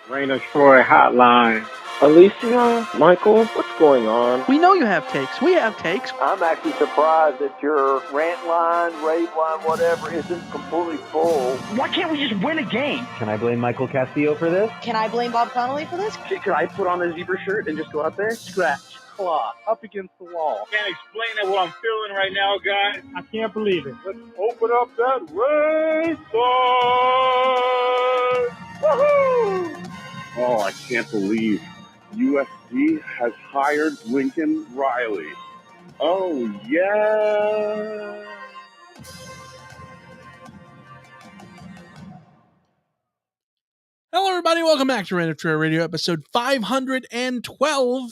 Raina Troy Hotline. Alicia, Michael, what's going on? We know you have takes. We have takes. I'm actually surprised that your rant line, rave line, whatever, isn't completely full. Why can't we just win a game? Can I blame Michael Castillo for this? Can I blame Bob Connolly for this? Could I put on a zebra shirt and just go out there? Scratch, claw, up against the wall. Can't explain it what I'm feeling right now, guys. I can't believe it. Let's open up that race side. Woohoo! Oh, I can't believe USC has hired Lincoln Riley. Oh, yeah. Hello, everybody. Welcome back to Rant Line Radio, episode 512,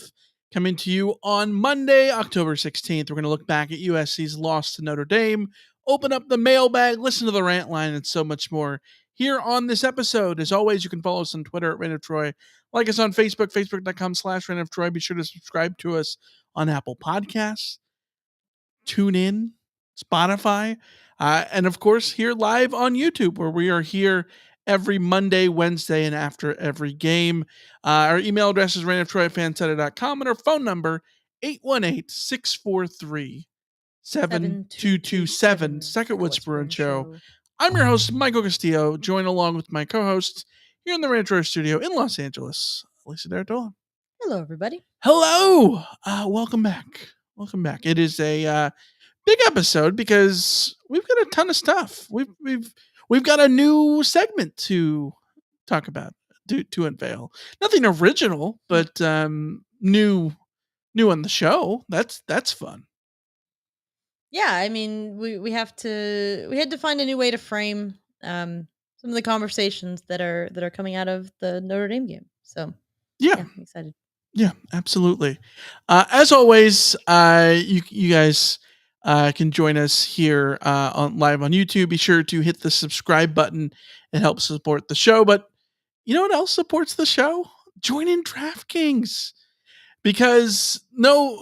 coming to you on Monday, October 16th. We're going to look back at USC's loss to Notre Dame, open up the mailbag, listen to the Rant Line, and so much more here on this episode. As always, you can follow us on Twitter at Rant of Troy, like us on Facebook, facebook.com/Rant of Troy. Be sure to subscribe to us on Apple Podcasts, TuneIn, Spotify, and of course, here live on YouTube, where we are here every Monday, Wednesday, and after every game. Our email address is rantoftroy@fansetta.com, and our phone number, 818-643-7227, Second Woodsboro Show. I'm your host, Michael Castillo, joined along with my co-hosts here in the Rant Line studio in Los Angeles, Alicia D'Artola. Hello, everybody. Hello. Welcome back. Welcome back. It is a big episode because we've got a ton of stuff. We've got a new segment to talk about, to unveil. Nothing original, but new on the show. That's fun. Yeah, I mean, we had to find a new way to frame some of the conversations that are coming out of the Notre Dame game. So yeah I'm excited. Yeah, absolutely. As always, you guys can join us here live on YouTube. Be sure to hit the subscribe button. It helps support the show. But you know what else supports the show? Join in DraftKings. Because no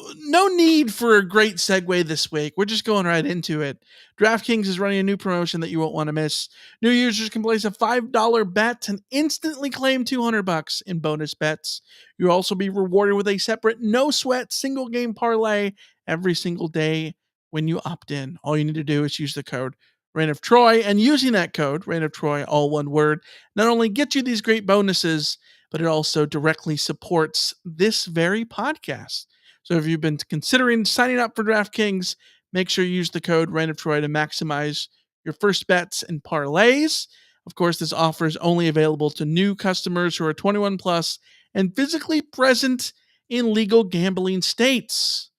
need for a great segue this week. We're just going right into it. DraftKings is running a new promotion that you won't want to miss. New users can place a $5 bet and instantly claim $200 in bonus bets. You'll also be rewarded with a separate no-sweat single game parlay every single day when you opt in. All you need to do is use the code Rant of Troy, and using that code, Rant of Troy, all one word, not only gets you these great bonuses, but it also directly supports this very podcast. So if you've been considering signing up for DraftKings, make sure you use the code Rant of Troy to maximize your first bets and parlays. Of course, this offer is only available to new customers who are 21 plus and physically present in legal gambling states.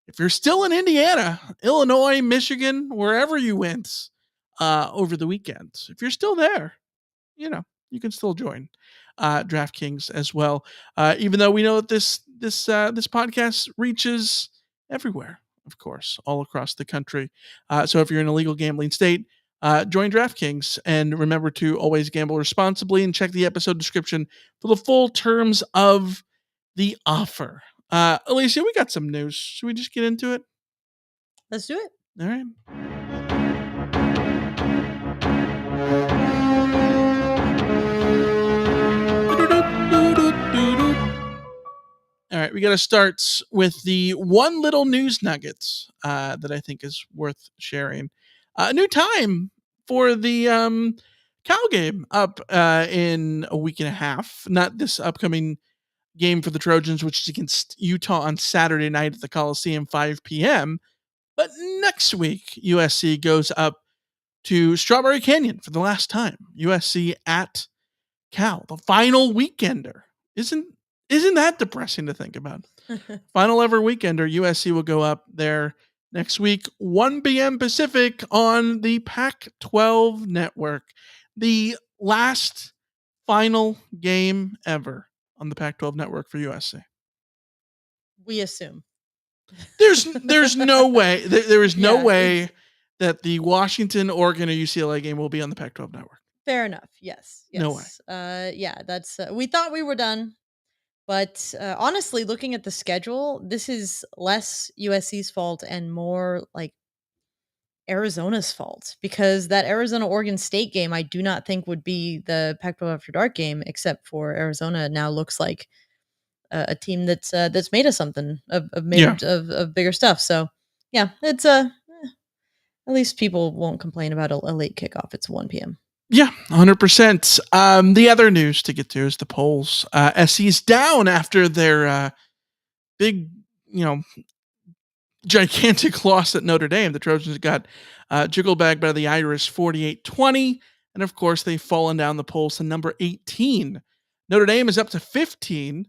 If you're still in Indiana, Illinois, Michigan, wherever you went over the weekend, if you're still there, you can still join DraftKings as well. Even though we know that this podcast reaches everywhere, of course, all across the country. So if you're in a legal gambling state, join DraftKings, and remember to always gamble responsibly and check the episode description for the full terms of the offer. Alicia, we got some news. Should we just get into it? Let's do it. All right. All right, we got to start with the one little news nuggets that I think is worth sharing. A new time for the Cal game up in a week and a half. Not this upcoming game for the Trojans, which is against Utah on Saturday night at the Coliseum, 5 p.m. But next week, USC goes up to Strawberry Canyon for the last time. USC at Cal, the final weekender. Isn't that depressing to think about? Final ever weekender. USC will go up there next week, 1 p.m. Pacific on the Pac-12 network. The last final game ever on the Pac-12 network for USC. We assume. There's no way. There is no way that the Washington, Oregon, or UCLA game will be on the Pac-12 network. Fair enough. Yes. No way. That's we thought we were done. But honestly, looking at the schedule, this is less USC's fault and more like Arizona's fault, because that Arizona-Oregon State game I do not think would be the Pac-12 After Dark game, except for Arizona now looks like a team that's made of something, of bigger stuff. So yeah, it's at least people won't complain about a late kickoff. It's 1 p.m. Yeah, 100%. The other news to get to is the polls. SC's down after their big, gigantic loss at Notre Dame. The Trojans got jiggle bagged by the Irish 48-20. And of course, they've fallen down the polls to number 18. Notre Dame is up to 15.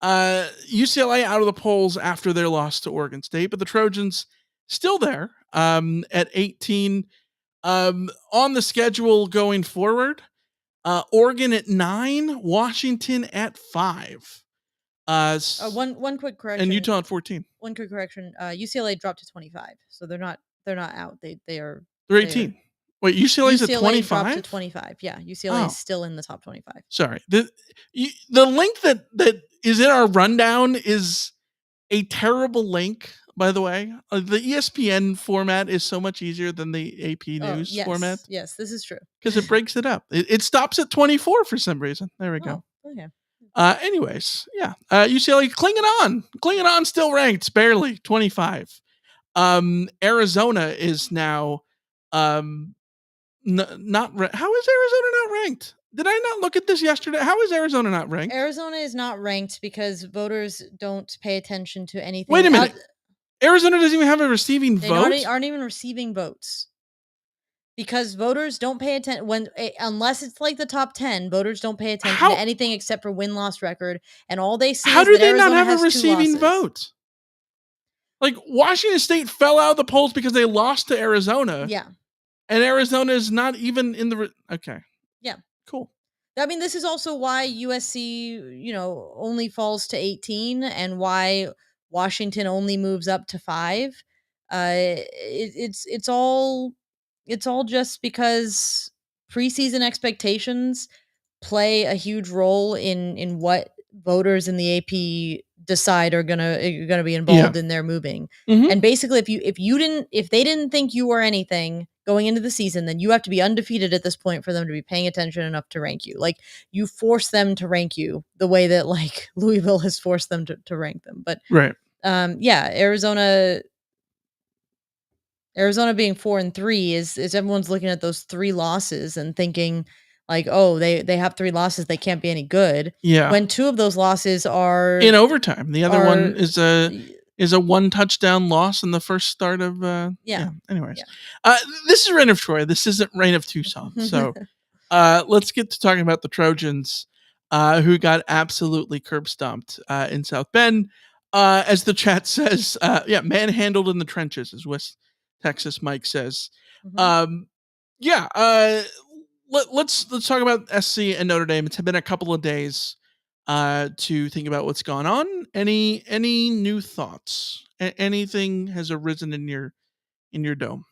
UCLA out of the polls after their loss to Oregon State, but the Trojans still there at 18. On the schedule going forward, Oregon at 9, Washington at 5. One quick correction. And Utah at 14. One quick correction. UCLA dropped to 25, so they're not out. They're 18. Wait, UCLA's at 25? Dropped to 25. Yeah, UCLA is still in the top 25. Sorry. The link that is in our rundown is a terrible link, by the way. The ESPN format is so much easier than the AP News format. Yes, this is true. Because it breaks it up. It stops at 24 for some reason. There we go. Okay. Anyways, yeah. UCLA clinging on, still ranked, barely 25. Arizona is now not how is Arizona not ranked? Did I not look at this yesterday? How is Arizona not ranked? Arizona is not ranked because voters don't pay attention to anything. Wait a minute. Arizona doesn't even have a receiving vote? They aren't even receiving votes. Because voters don't pay attention unless it's like the top 10. Voters don't pay attention to anything except for win-loss record, and all they see. How is do that they Arizona not have has a receiving vote? Like Washington State fell out of the polls because they lost to Arizona. Yeah, and Arizona is not even in the. Okay. Yeah. Cool. I mean, this is also why USC, only falls to 18, and why Washington only moves up to 5. It's all just because preseason expectations play a huge role in what voters in the AP decide are gonna be involved in their moving. Mm-hmm. And basically, if they didn't think you were anything going into the season, then you have to be undefeated at this point for them to be paying attention enough to rank you. Like, you force them to rank you the way that like Louisville has forced them to rank them. But right. Arizona being 4-3 is everyone's looking at those 3 losses and thinking like, oh, they have 3 losses, they can't be any good. Yeah. When 2 of those losses are in overtime. The other one is a 1 touchdown loss in the first start of Anyways. Yeah. This is Reign of Troy. This isn't Reign of Tucson. So let's get to talking about the Trojans, who got absolutely curb stomped in South Bend. As the chat says, manhandled in the trenches, as West Texas Mike says. Mm-hmm. Let's talk about SC and Notre Dame. It's been a couple of days to think about what's gone on. Any new thoughts? Anything has arisen in your dome?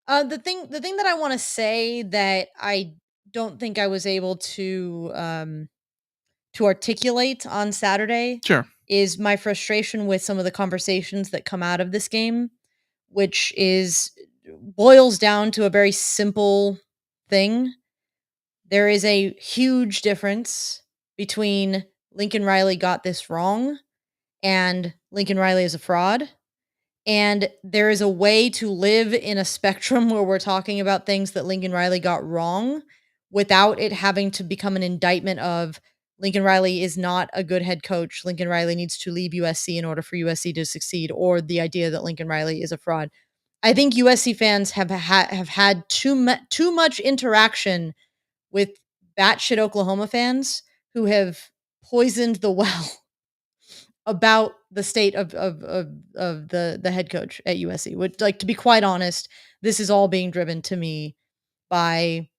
The thing that I want to say that I don't think I was able to articulate on Saturday is my frustration with some of the conversations that come out of this game, which boils down to a very simple thing. There is a huge difference between Lincoln Riley got this wrong and Lincoln Riley is a fraud. And there is a way to live in a spectrum where we're talking about things that Lincoln Riley got wrong without it having to become an indictment of Lincoln Riley is not a good head coach. Lincoln Riley needs to leave USC in order for USC to succeed, or the idea that Lincoln Riley is a fraud. I think USC fans have had too much interaction with batshit Oklahoma fans who have poisoned the well about the state of the head coach at USC. Which, like, to be quite honest, this is all being driven to me by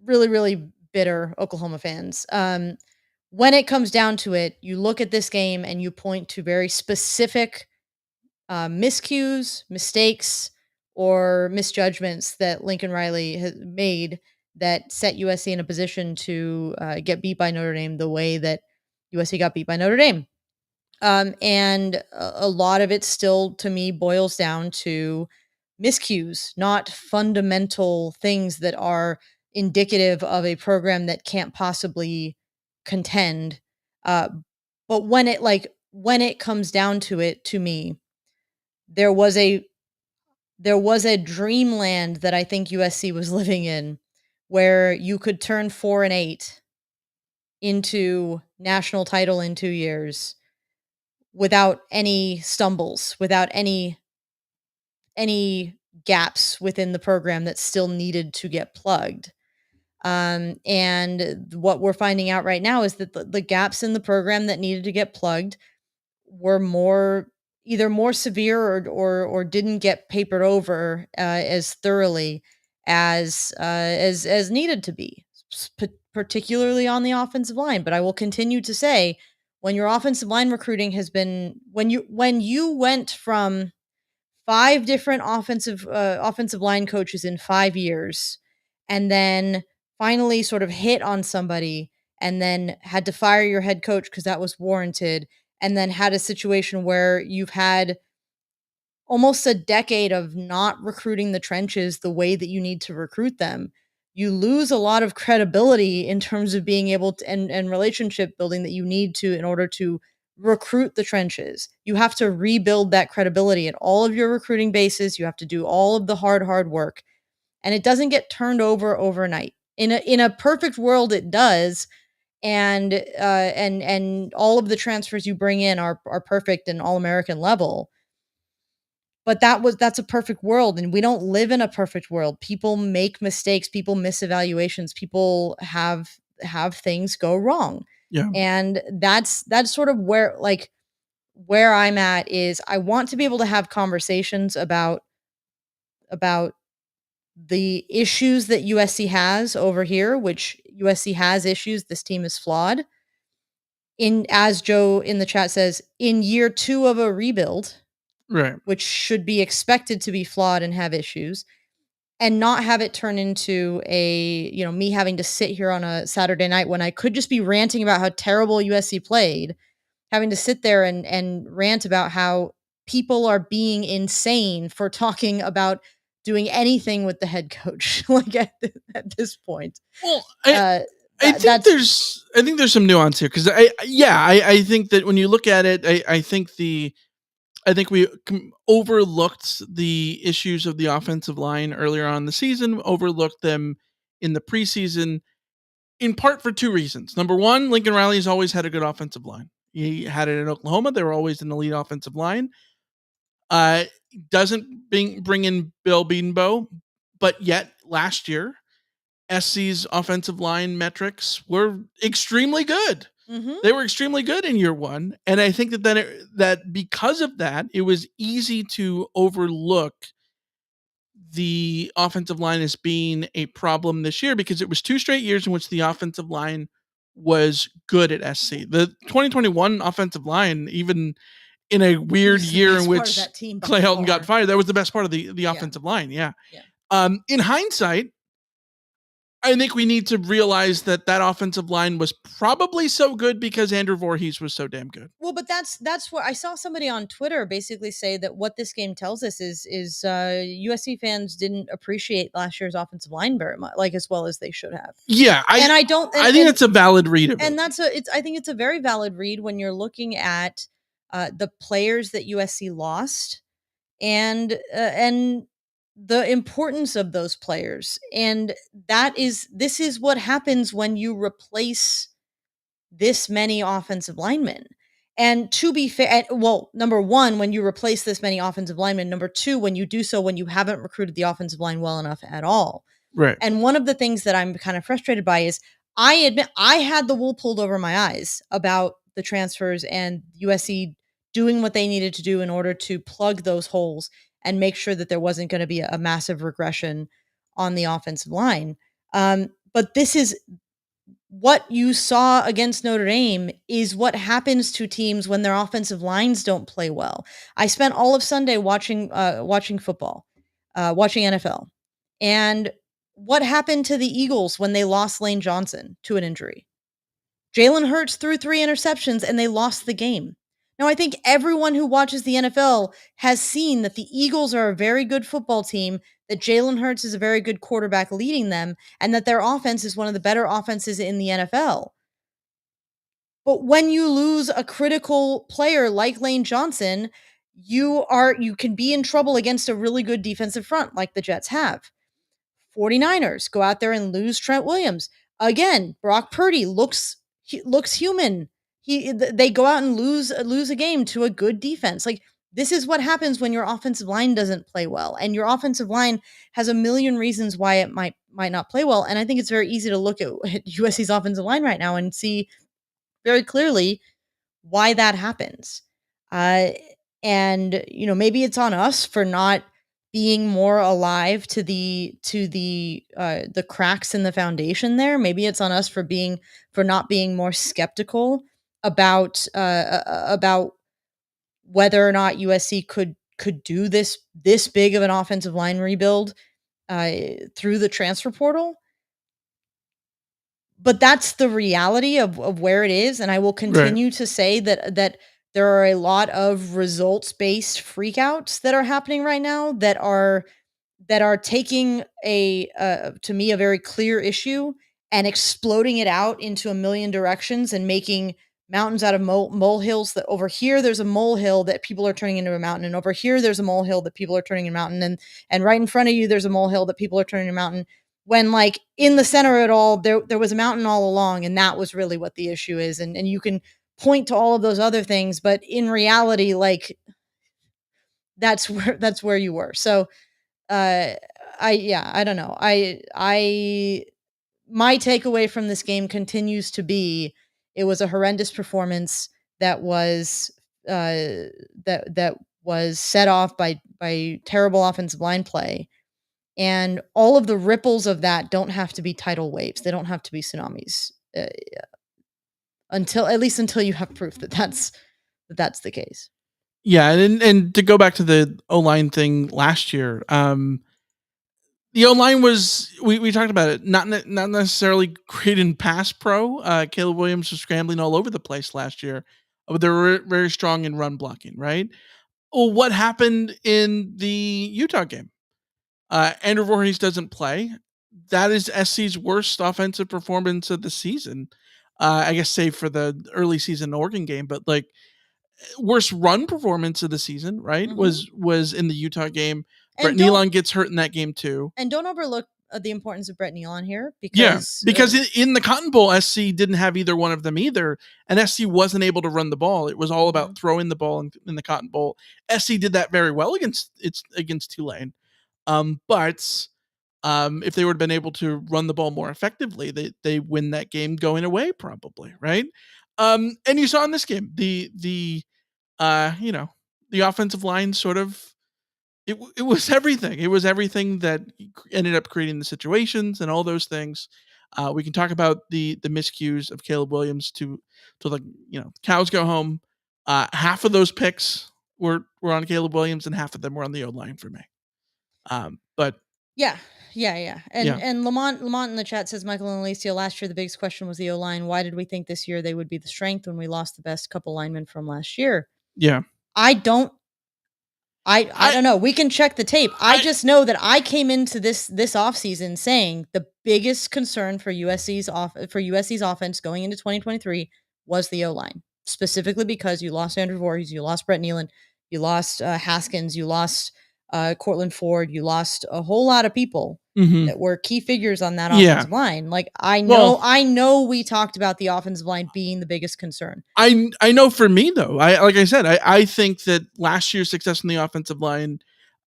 really, really bitter Oklahoma fans. When it comes down to it, you look at this game and you point to very specific miscues, mistakes, or misjudgments that Lincoln Riley has made that set USC in a position to get beat by Notre Dame the way that USC got beat by Notre Dame. And a lot of it still, to me, boils down to miscues, not fundamental things that are indicative of a program that can't possibly contend. But when it comes down to it, to me, there was a dreamland that I think USC was living in, where you could turn 4-8 into national title in 2 years without any stumbles, without any gaps within the program that still needed to get plugged. And what we're finding out right now is that the gaps in the program that needed to get plugged were either more severe or didn't get papered over as thoroughly as needed to be, particularly on the offensive line. But I will continue to say, when your offensive line recruiting has been, when you went from 5 different offensive line coaches in 5 years, and then finally sort of hit on somebody, and then had to fire your head coach because that was warranted, and then had a situation where you've had almost a decade of not recruiting the trenches the way that you need to recruit them. You lose a lot of credibility in terms of being able to, and relationship building that you need to in order to recruit the trenches. You have to rebuild that credibility at all of your recruiting bases. You have to do all of the hard work, and it doesn't get turned over overnight. In a perfect world, it does, and all of the transfers you bring in are perfect and all-American level. But that's a perfect world, and we don't live in a perfect world. People make mistakes, people miss evaluations, people have things go wrong. Yeah. And that's sort of where I'm at. Is I want to be able to have conversations about the issues that USC has over here, which USC has issues. This team is flawed. As Joe in the chat says, in year 2 of a rebuild, right, which should be expected to be flawed and have issues, and not have it turn into me having to sit here on a Saturday night when I could just be ranting about how terrible USC played, having to sit there and rant about how people are being insane for talking about doing anything with the head coach like at this point. Well, I think there's some nuance here, because I think that when you look at it, I think we overlooked the issues of the offensive line earlier on in the season, overlooked them in the preseason, in part for 2 reasons. Number one, Lincoln Riley's always had a good offensive line. He had it in Oklahoma. They were always an elite offensive line. Doesn't bring in Bill Bedenbaugh, but yet last year, SC's offensive line metrics were extremely good. Mm-hmm. They were extremely good in year 1, and I think that because of that, it was easy to overlook the offensive line as being a problem this year, because it was 2 straight years in which the offensive line was good at SC. The 2021 offensive line, even in a weird year in which Clay Helton got fired, that was the best part of the offensive line. Yeah. In hindsight, I think we need to realize that offensive line was probably so good because Andrew Voorhees was so damn good. Well, but that's what I saw somebody on Twitter basically say, that what this game tells us is USC fans didn't appreciate last year's offensive line very much, as well as they should have. Yeah, I think that's a valid read of it. And I think it's a very valid read when you're looking at the players that USC lost and the importance of those players. And this is what happens when you replace this many offensive linemen. And to be fair, well, number one, when you replace this many offensive linemen, number two, when you do so when you haven't recruited the offensive line well enough at all. Right. And one of the things that I'm kind of frustrated by is, I admit I had the wool pulled over my eyes about the transfers and USC doing what they needed to do in order to plug those holes and make sure that there wasn't going to be a massive regression on the offensive line. But this is what you saw against Notre Dame, is what happens to teams when their offensive lines don't play well. I spent all of Sunday watching football, watching NFL. And what happened to the Eagles when they lost Lane Johnson to an injury? Jalen Hurts threw 3 interceptions and they lost the game. Now, I think everyone who watches the NFL has seen that the Eagles are a very good football team, that Jalen Hurts is a very good quarterback leading them, and that their offense is one of the better offenses in the NFL. But when you lose a critical player like Lane Johnson, you can be in trouble against a really good defensive front like the Jets have. 49ers go out there and lose Trent Williams. Again, Brock Purdy looks human. They go out and lose a game to a good defense. Like, this is what happens when your offensive line doesn't play well, and your offensive line has a million reasons why it might not play well. And I think it's very easy to look at USC's offensive line right now and see very clearly why that happens. And maybe it's on us for not being more alive to the cracks in the foundation there. Maybe it's on us for not being more skeptical about whether or not USC could do this big of an offensive line rebuild through the transfer portal. But that's the reality of where it is, and I will continue to say that there are a lot of results-based freakouts that are happening right now that are taking to me, a very clear issue and exploding it out into a million directions and making mountains out of molehills. That over here there's a molehill that people are turning into a mountain, and over here there's a molehill that people are turning into a mountain, and right in front of you there's a molehill that people are turning into a mountain. When, like, in the center of it all, there was a mountain all along, and that was really what the issue is. And you can point to all of those other things, but in reality, like, that's where you were. So, I don't know. My takeaway from this game continues to be, it was a horrendous performance that was that was set off by terrible offensive line play. And all of the ripples of that don't have to be tidal waves. They don't have to be tsunamis, until you have proof that that's the case. Yeah, and to go back to the O-line thing last year, the O-line was, we talked about it, not necessarily great in pass pro. Caleb Williams was scrambling all over the place last year, but they were very strong in run blocking, right? Well, what happened in the Utah game? Andrew Voorhees doesn't play. That is SC's worst offensive performance of the season. I guess save for the early season Oregon game, but like, worst run performance of the season, right? Mm-hmm. Was in the Utah game. Brett Nealon gets hurt in that game too. And don't overlook the importance of Brett Nealon here, because in the Cotton Bowl, SC didn't have either one of them either, and SC wasn't able to run the ball. It was all about throwing the ball in the Cotton Bowl. SC did that very well against Tulane, but if they would have been able to run the ball more effectively, they win that game going away probably, right? And you saw in this game the offensive line sort of, it was everything. It was everything that ended up creating the situations and all those things. We can talk about the miscues of Caleb Williams to like, cows go home. Half of those picks were on Caleb Williams, and half of them were on the O-line for me. But yeah. And Lamont in the chat says, Michael and Alicia, last year the biggest question was the O-line. Why did we think this year they would be the strength when we lost the best couple linemen from last year? Yeah. I don't know. We can check the tape. I just know that I came into this offseason saying the biggest concern for USC's offense going into 2023 was the O-line, specifically because you lost Andrew Voorhees, you lost Brett Nealon, you lost Haskins, you lost Cortland Ford, you lost a whole lot of people that were key figures on that offensive line. Like, I know we talked about the offensive line being the biggest concern. I know for me though, like I said, I think that last year's success in the offensive line,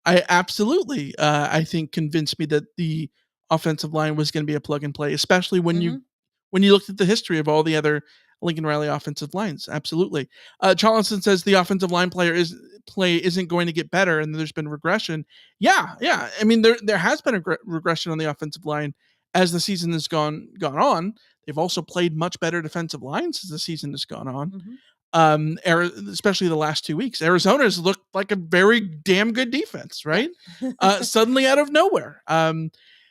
I absolutely I think convinced me that the offensive line was going to be a plug and play, especially when you looked at the history of all the other Lincoln Riley offensive lines. Absolutely. Charleston says the offensive line play isn't going to get better, and there's been regression. Yeah. I mean, there has been a regression on the offensive line as the season has gone on. They've also played much better defensive lines as the season has gone on. Especially the last 2 weeks, Arizona's looked like a very damn good defense, right? Suddenly out of nowhere.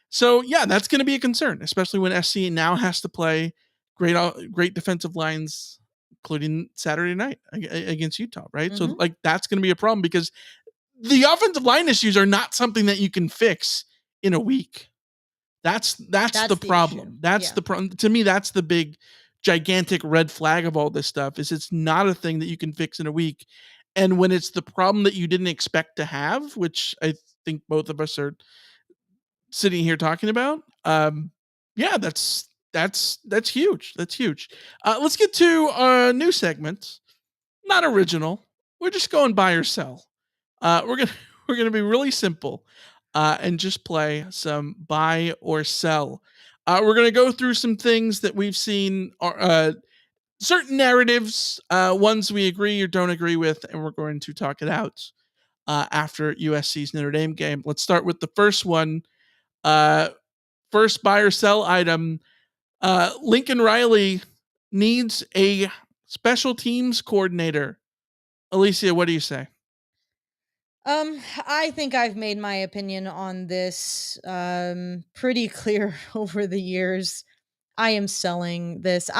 So yeah, that's going to be a concern, especially when SC now has to play great defensive lines including Saturday night against Utah, right? Mm-hmm. So like that's going to be a problem because the offensive line issues are not something that you can fix in a week. That's the problem. That's the problem. To me, that's the big, gigantic red flag of all this stuff is it's not a thing that you can fix in a week. And when it's the problem that you didn't expect to have, which I think both of us are sitting here talking about, yeah, that's huge. That's huge. Let's get to our new segment. Not original. We're just going buy or sell. We're gonna be really simple, and just play some buy or sell. We're gonna go through some things that we've seen, certain narratives, ones we agree or don't agree with, and we're going to talk it out after USC's Notre Dame game. Let's start with the first one. First buy or sell item. Lincoln Riley needs a special teams coordinator. Alicia, what do you say? I think I've made my opinion on this pretty clear over the years. I am selling this.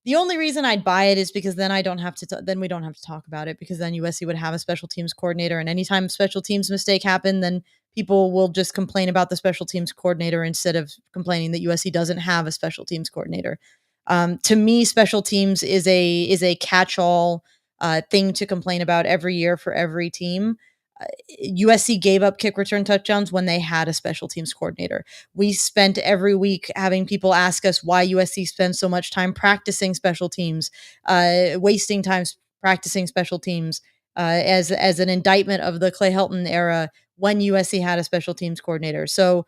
The only reason I'd buy it is because then I don't have to then we don't have to talk about it, because then USC would have a special teams coordinator, and anytime special teams mistake happen, then people will just complain about the special teams coordinator instead of complaining that USC doesn't have a special teams coordinator. To me, special teams is a catch-all thing to complain about every year for every team. USC gave up kick return touchdowns when they had a special teams coordinator. We spent every week having people ask us why USC spends so much time practicing special teams, wasting time practicing special teams, as an indictment of the Clay Helton era when USC had a special teams coordinator. So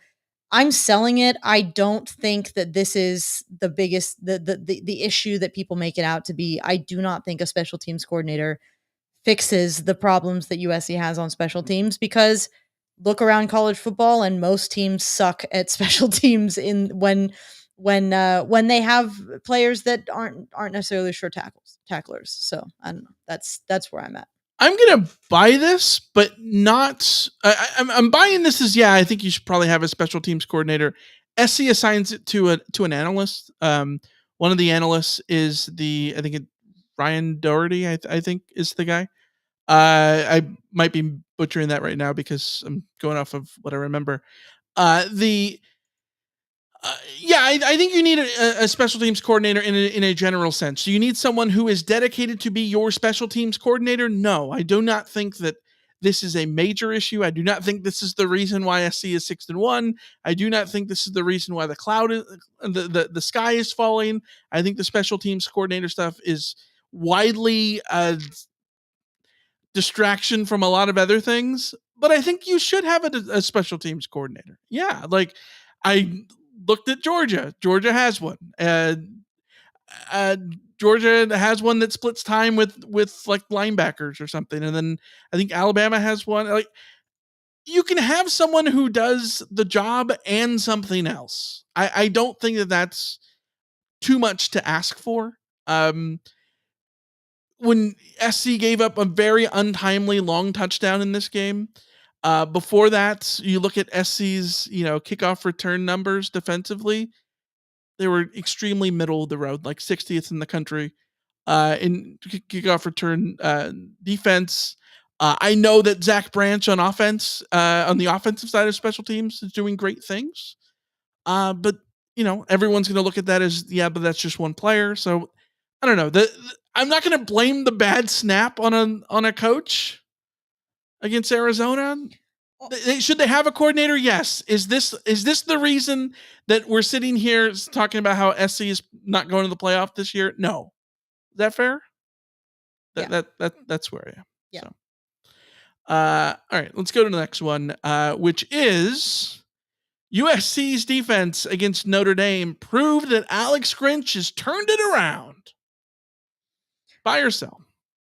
I'm selling it. I don't think that this is the biggest the issue that people make it out to be. I do not think a special teams coordinator fixes the problems that USC has on special teams, because look around college football and most teams suck at special teams when they have players that aren't necessarily sure tacklers. So I don't know. That's where I'm at. I'm gonna buy this, but not. I'm buying this as I think you should probably have a special teams coordinator. SC assigns it to an analyst. One of the analysts is Ryan Doherty. I think is the guy. I might be butchering that right now because I'm going off of what I remember. I think you need a special teams coordinator in a general sense. Do you need someone who is dedicated to be your special teams coordinator? No, I do not think that this is a major issue. I do not think this is the reason why SC is 6-1. I do not think this is the reason why the sky is falling. I think the special teams coordinator stuff is widely distraction from a lot of other things, but I think you should have a special teams coordinator. Yeah, like I looked at Georgia. Georgia has one. Georgia has one that splits time with like linebackers or something, and then I think Alabama has one. Like you can have someone who does the job and something else. I don't think that that's too much to ask for. When SC gave up a very untimely long touchdown in this game, before that, you look at SC's kickoff return numbers defensively, they were extremely middle of the road, like 60th in the country in kickoff return defense. I know that Zach Branch on offense, on the offensive side of special teams, is doing great things. But everyone's going to look at that as but that's just one player. So I don't know. I'm not going to blame the bad snap on a coach against Arizona. Should they have a coordinator? Yes. Is this the reason that we're sitting here talking about how SC is not going to the playoff this year? No. Is that fair? That's where I am. Yeah. So. All right. Let's go to the next one, which is USC's defense against Notre Dame proved that Alex Grinch has turned it around. Buy or sell?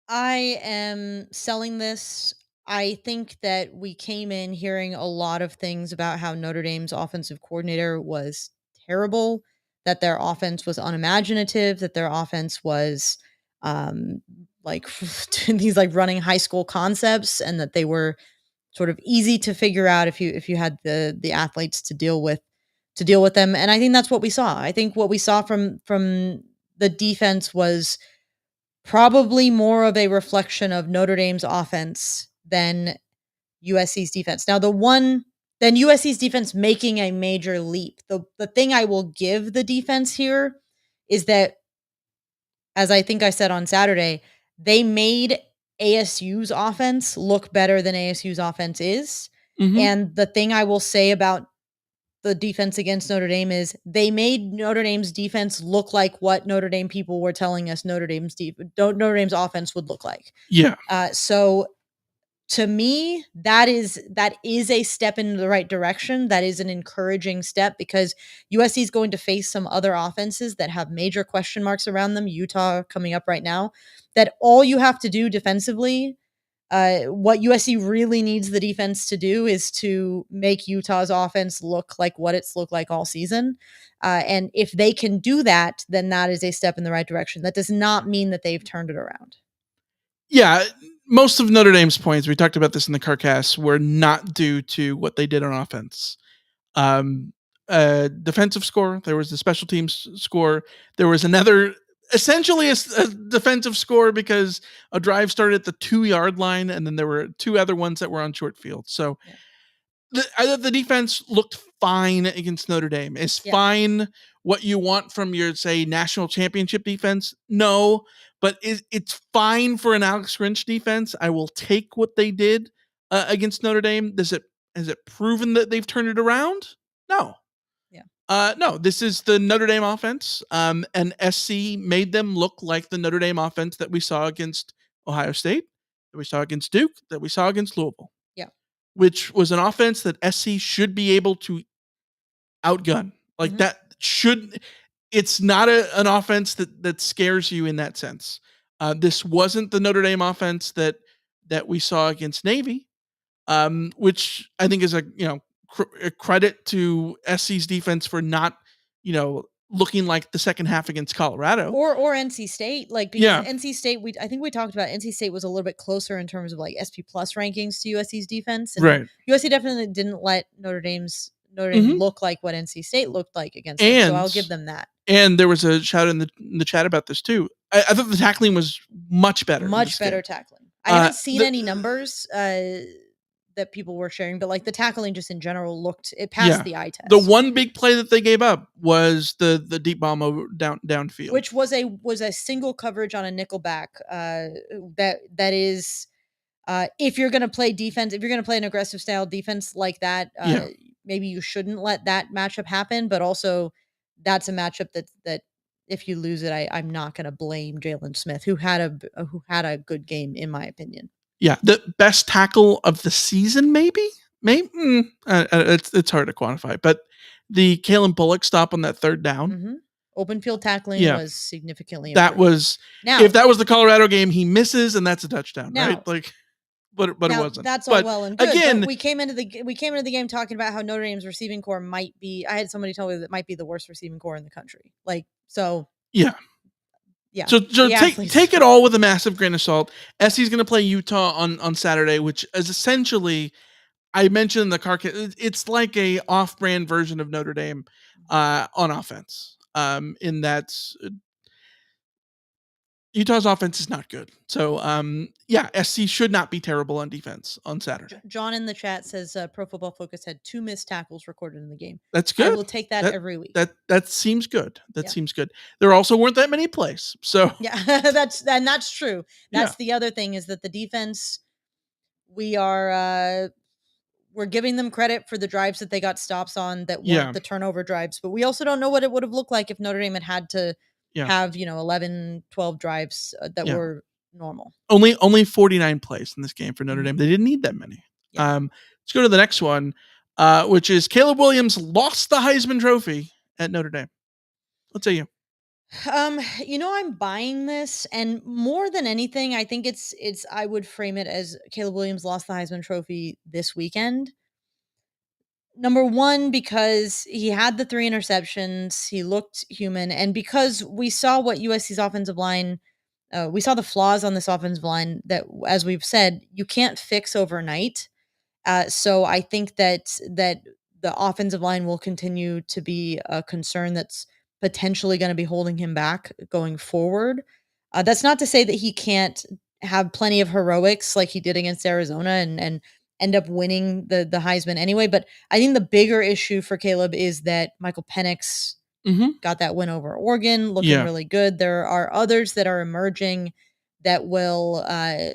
I am selling this. I think that we came in hearing a lot of things about how Notre Dame's offensive coordinator was terrible, that their offense was unimaginative, that their offense was like these like running high school concepts, and that they were sort of easy to figure out if you had the athletes to deal with them. And I think that's what we saw. I think what we saw from the defense was probably more of a reflection of Notre Dame's offense than USC's defense. Now, then USC's defense making a major leap. The thing I will give the defense here is that, as I think I said on Saturday, they made ASU's offense look better than ASU's offense is. And the thing I will say about the defense against Notre Dame is they made Notre Dame's defense look like what Notre Dame people were telling us Notre Dame's offense would look like. Yeah. So to me, that is a step in the right direction. That is an encouraging step because USC is going to face some other offenses that have major question marks around them. Utah coming up right now. That all you have to do defensively, what USC really needs the defense to do is to make Utah's offense look like what it's looked like all season. And if they can do that, then that is a step in the right direction. That does not mean that they've turned it around. Yeah, most of Notre Dame's points, we talked about this in the CarCast, were not due to what they did on offense. Defensive score, there was the special teams score, there was another, essentially a defensive score because a drive started at the 2-yard line, and then there were 2 other ones that were on short field. So the defense looked fine against Notre Dame. Is fine what you want from your, say, national championship defense? No, but it's fine for an Alex Grinch defense. I will take what they did against Notre Dame. Has it proven that they've turned it around? No. No, this is the Notre Dame offense, and SC made them look like the Notre Dame offense that we saw against Ohio State, that we saw against Duke, that we saw against Louisville. Which was an offense that SC should be able to outgun. Like it's not an offense that scares you in that sense. This wasn't the Notre Dame offense that we saw against Navy, which I think is a credit to SC's defense for not, looking like the second half against Colorado or NC State, because NC State, I think we talked about NC State was a little bit closer in terms of like SP plus rankings to USC's defense, and right. USC definitely didn't let Notre Dame look like what NC State looked like against them, so I'll give them that. And there was a shout in the chat about this too. I thought the tackling was much better. Much better tackling. I haven't seen any numbers that people were sharing, but like the tackling just in general it passed the eye test. The one big play that they gave up was the deep bomb over downfield, which was a single coverage on a nickel back. That is, if you're going to play defense, if you're going to play an aggressive style defense like that, maybe you shouldn't let that matchup happen. But also, that's a matchup that if you lose it, I'm not going to blame Jalen Smith, who had a good game in my opinion. Yeah, the best tackle of the season, maybe. It's hard to quantify, but the Kalen Bullock stop on that third down, open field tackling was significantly improved. That was if that was the Colorado game, he misses and that's a touchdown, right? Like, but it wasn't. That's all well and good. Again, we came into the game talking about how Notre Dame's receiving core might be. I had somebody tell me that it might be the worst receiving core in the country. Like so. Yeah. So take it all with a massive grain of salt. SC's going to play Utah on Saturday, which is essentially, I mentioned in the car, it's like a off-brand version of Notre Dame on offense. In that Utah's offense is not good. So SC should not be terrible on defense on Saturday. John in the chat says Pro Football Focus had 2 missed tackles recorded in the game. That's good. I will take that every week. That seems good. Seems good. There also weren't that many plays. So that's true. That's the other thing is that the defense, we're giving them credit for the drives that they got stops on that weren't the turnover drives, but we also don't know what it would have looked like if Notre Dame had to have 11, 12 drives that were normal. Only 49 plays in this game for Notre Dame. They didn't need that many. Let's go to the next one, which is Caleb Williams lost the Heisman Trophy at Notre Dame. What say you? I'm buying this, and more than anything, I think it's I would frame it as Caleb Williams lost the Heisman Trophy this weekend. Number one, because he had the 3 interceptions, he looked human, and because we saw what USC's offensive line, we saw the flaws on this offensive line that, as we've said, you can't fix overnight. So I think that the offensive line will continue to be a concern that's potentially going to be holding him back going forward. That's not to say that he can't have plenty of heroics like he did against Arizona and end up winning the Heisman anyway. But I think the bigger issue for Caleb is that Michael Penix got that win over Oregon, looking really good. There are others that are emerging that will,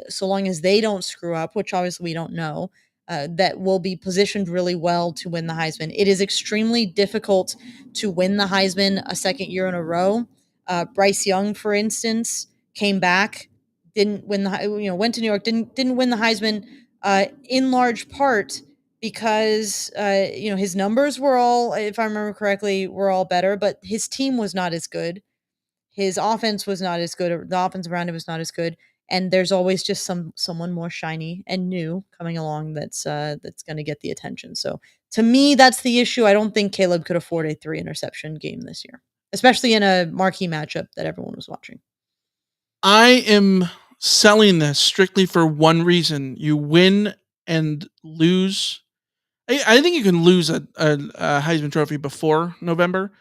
so long as they don't screw up, which obviously we don't know, that will be positioned really well to win the Heisman. It is extremely difficult to win the Heisman a second year in a row. Bryce Young, for instance, came back, didn't win the, went to New York, didn't win the Heisman, in large part because his numbers were all, if I remember correctly, were all better, but his team was not as good. His offense was not as good, or the offense around him was not as good. And there's always just someone more shiny and new coming along that's going to get the attention. So to me, that's the issue. I don't think Caleb could afford a 3 interception game this year, especially in a marquee matchup that everyone was watching. I am selling this strictly for one reason: you win and lose. I think you can lose a Heisman Trophy before November,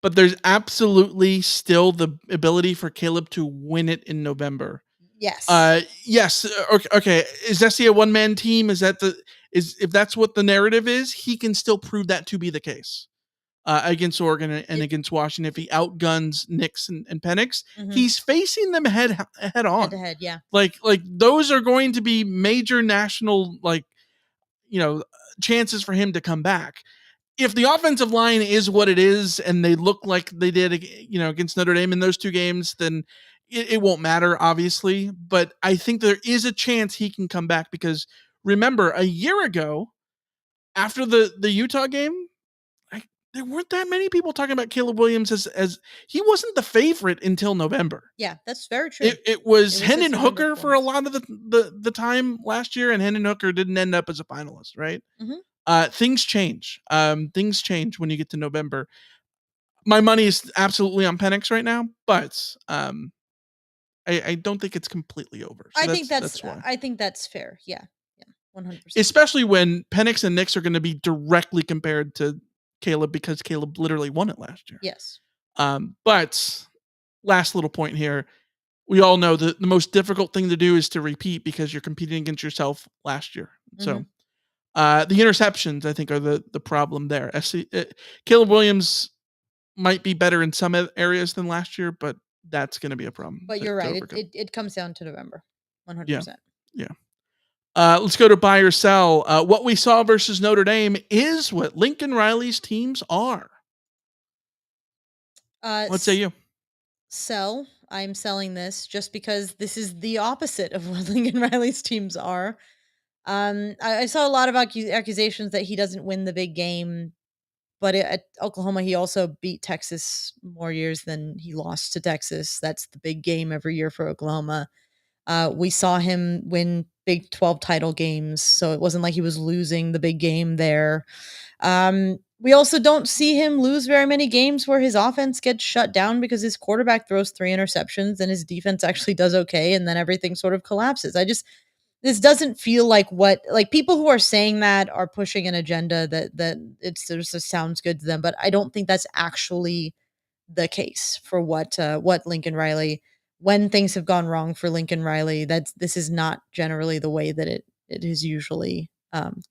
but there's absolutely still the ability for Caleb to win it in November. Yes. Yes. Okay. Is SC a one-man team? Is if that's what the narrative is, he can still prove that to be the case against Oregon and against Washington. If he outguns Nix and Penix, he's facing them head on. Head to head, yeah. Like those are going to be major national chances for him to come back. If the offensive line is what it is and they look like they did, against Notre Dame in those 2 games, then it won't matter, obviously. But I think there is a chance he can come back because remember, a year ago, after the Utah game, there weren't that many people talking about Caleb Williams as he wasn't the favorite until November. Yeah, that's very true. It was Hendon Hooker for a lot of the time last year, and Hendon Hooker didn't end up as a finalist, right? Things change. Things change when you get to November. My money is absolutely on Penix right now, but I don't think it's completely over. So I think that's fair. Yeah, 100%. Especially when Penix and Nix are going to be directly compared to Caleb because Caleb literally won it last year. Yes. But last little point here. We all know that the most difficult thing to do is to repeat because you're competing against yourself last year. So the interceptions, I think, are the problem there. Caleb Williams might be better in some areas than last year, but that's going to be a problem. But you're right. It comes down to November. 100%. Yeah. Let's go to buy or sell. What we saw versus Notre Dame is what Lincoln Riley's teams are. What say you? Sell. I'm selling this just because this is the opposite of what Lincoln Riley's teams are. I saw a lot of accusations that he doesn't win the big game, but at Oklahoma, he also beat Texas more years than he lost to Texas. That's the big game every year for Oklahoma. We saw him win Big 12 title games, so it wasn't like he was losing the big game there. We also don't see him lose very many games where his offense gets shut down because his quarterback throws 3 interceptions and his defense actually does okay, and then everything sort of collapses. This doesn't feel like people who are saying that are pushing an agenda that it just sounds good to them, but I don't think that's actually the case for what Lincoln Riley, when things have gone wrong for Lincoln Riley, this is not generally the way that it has usually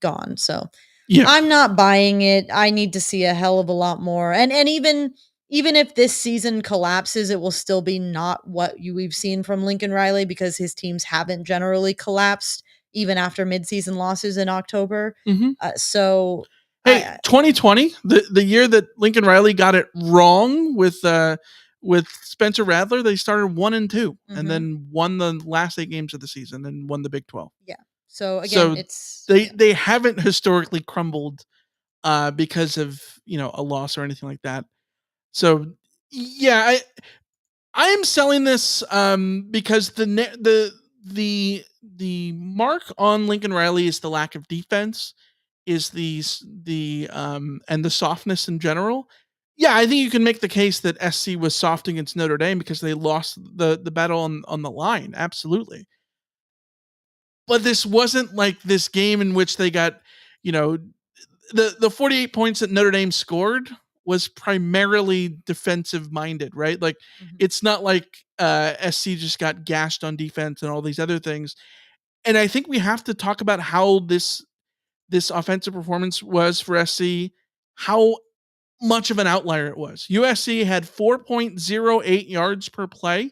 gone. So I'm not buying it. I need to see a hell of a lot more. And even if this season collapses, it will still be not what we've seen from Lincoln Riley because his teams haven't generally collapsed even after midseason losses in October. So hey, 2020, the year that Lincoln Riley got it wrong with Spencer Rattler, they started 1-2 and then won the last 8 games of the season and won the Big 12. Yeah. So again, they haven't historically crumbled because of a loss or anything like that. So yeah, I am selling this because the mark on Lincoln Riley is the lack of defense, is the and the softness in general. Yeah, I think you can make the case that SC was soft against Notre Dame because they lost the battle on the line. Absolutely. But this wasn't like this game in which they got, the 48 points that Notre Dame scored was primarily defensive minded, right? Like it's not like SC just got gashed on defense and all these other things. And I think we have to talk about how this offensive performance was for SC, how much of an outlier it was. USC had 4.08 yards per play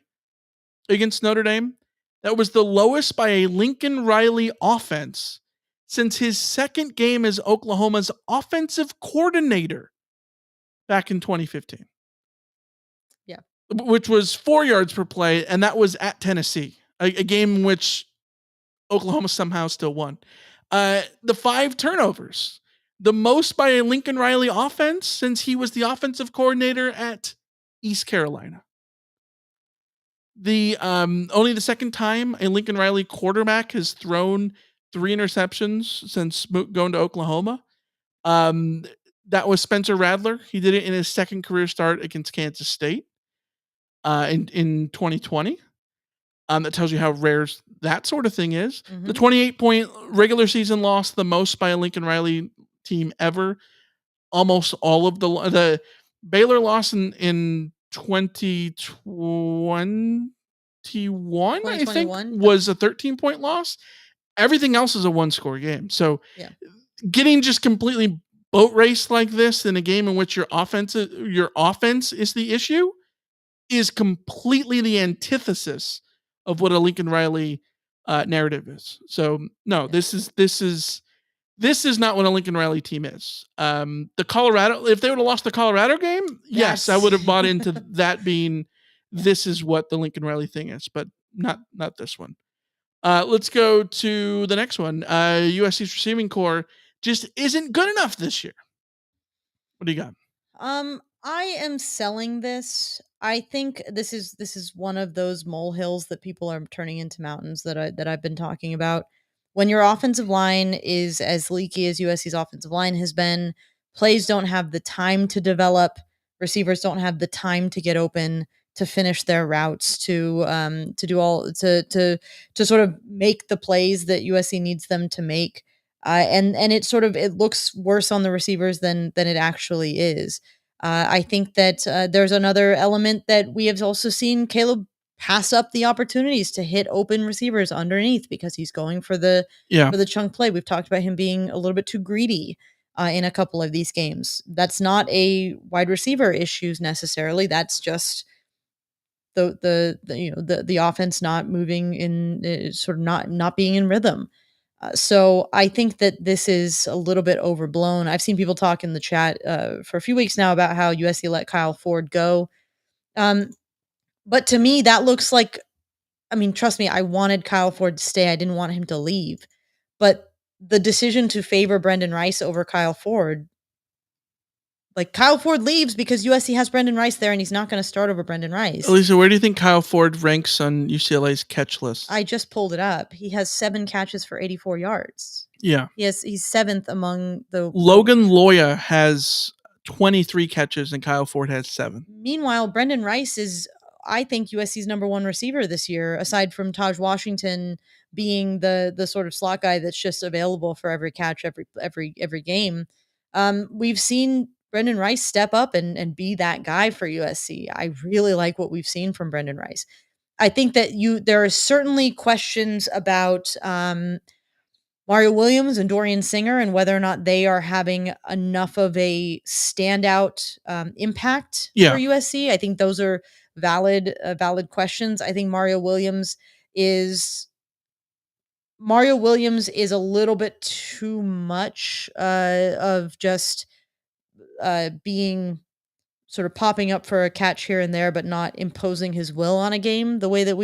against Notre Dame. That was the lowest by a Lincoln Riley offense since his second game as Oklahoma's offensive coordinator back in 2015. Yeah. Which was 4 yards per play, and that was at Tennessee, a game in which Oklahoma somehow still won. The 5 turnovers, the most by a Lincoln Riley offense since he was the offensive coordinator at East Carolina. The only the second time a Lincoln Riley quarterback has thrown 3 interceptions since going to Oklahoma. That was Spencer Rattler. He did it in his second career start against Kansas State in 2020. That tells you how rare that sort of thing is. Mm-hmm. The 28-point regular season loss, the most by a Lincoln Riley team ever. Almost all of the Baylor loss in 2021, I think, was a 13-point loss. Everything else is a 1-score game. So getting just completely boat raced like this in a game in which your offense is the issue is completely the antithesis of what a Lincoln Riley narrative is. So no, this is not what a Lincoln Riley team is. The Colorado, if they would have lost the Colorado game, yes, I would have bought into that being this is what the Lincoln Riley thing is, but not this one. Let's go to the next one. USC's receiving core just isn't good enough this year. What do you got? I am selling this. I think this is one of those molehills that people are turning into mountains that I've been talking about. When your offensive line is as leaky as USC's offensive line has been, plays don't have the time to develop, receivers don't have the time to get open, to finish their routes, to sort of make the plays that USC needs them to make. And it looks worse on the receivers than it actually is. I think that there's another element that we have also seen Caleb pass up the opportunities to hit open receivers underneath because he's going for the chunk play. We've talked about him being a little bit too greedy in a couple of these games. That's not a wide receiver issues necessarily. That's just the offense not moving in, sort of not being in rhythm. So I think that this is a little bit overblown. I've seen people talk in the chat for a few weeks now about how USC let Kyle Ford go. But to me, that looks like, I mean, trust me, I wanted Kyle Ford to stay. I didn't want him to leave. But the decision to favor Brendan Rice over Kyle Ford, like Kyle Ford leaves because USC has Brendan Rice there and he's not going to start over Brendan Rice. Elisa, where do you think Kyle Ford ranks on UCLA's catch list? I just pulled it up. He has 7 catches for 84 yards. Yeah. He's 7th among the... Logan Loya has 23 catches and Kyle Ford has 7. Meanwhile, Brendan Rice is, I think, USC's number 1 receiver this year, aside from Taj Washington being the sort of slot guy that's just available for every catch, every game. We've seen Brendan Rice step up and be that guy for USC. I really like what we've seen from Brendan Rice. I think that there are certainly questions about Mario Williams and Dorian Singer and whether or not they are having enough of a standout impact for USC. I think those are valid questions. I think Mario Williams is a little bit too much of just being sort of popping up for a catch here and there, but not imposing his will on a game the way that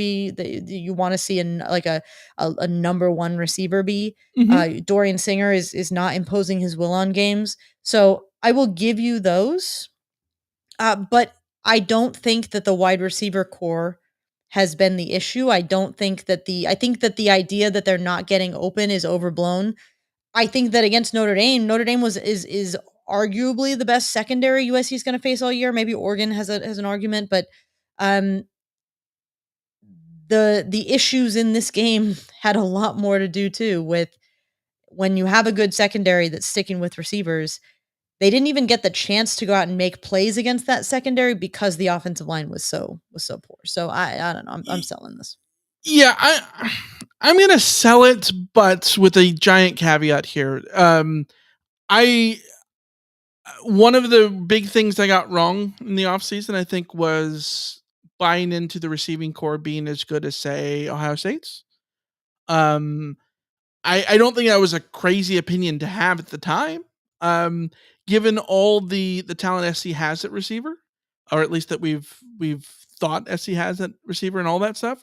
you want to see a number 1 receiver be. Mm-hmm. Dorian Singer is not imposing his will on games. So I will give you those. But I don't think that the wide receiver core has been the issue. I think that the idea that they're not getting open is overblown. I think that against Notre Dame is arguably the best secondary USC is going to face all year. Maybe Oregon has an argument, but the issues in this game had a lot more to do too with when you have a good secondary that's sticking with receivers. They didn't even get the chance to go out and make plays against that secondary because the offensive line was so poor. So I don't know. I'm selling this. Yeah, I'm going to sell it, but with a giant caveat here. One of the big things I got wrong in the offseason, I think, was buying into the receiving core being as good as, say, Ohio State's. I don't think that was a crazy opinion to have at the time, given all the talent SC has at receiver, or at least that we've thought SC has at receiver and all that stuff.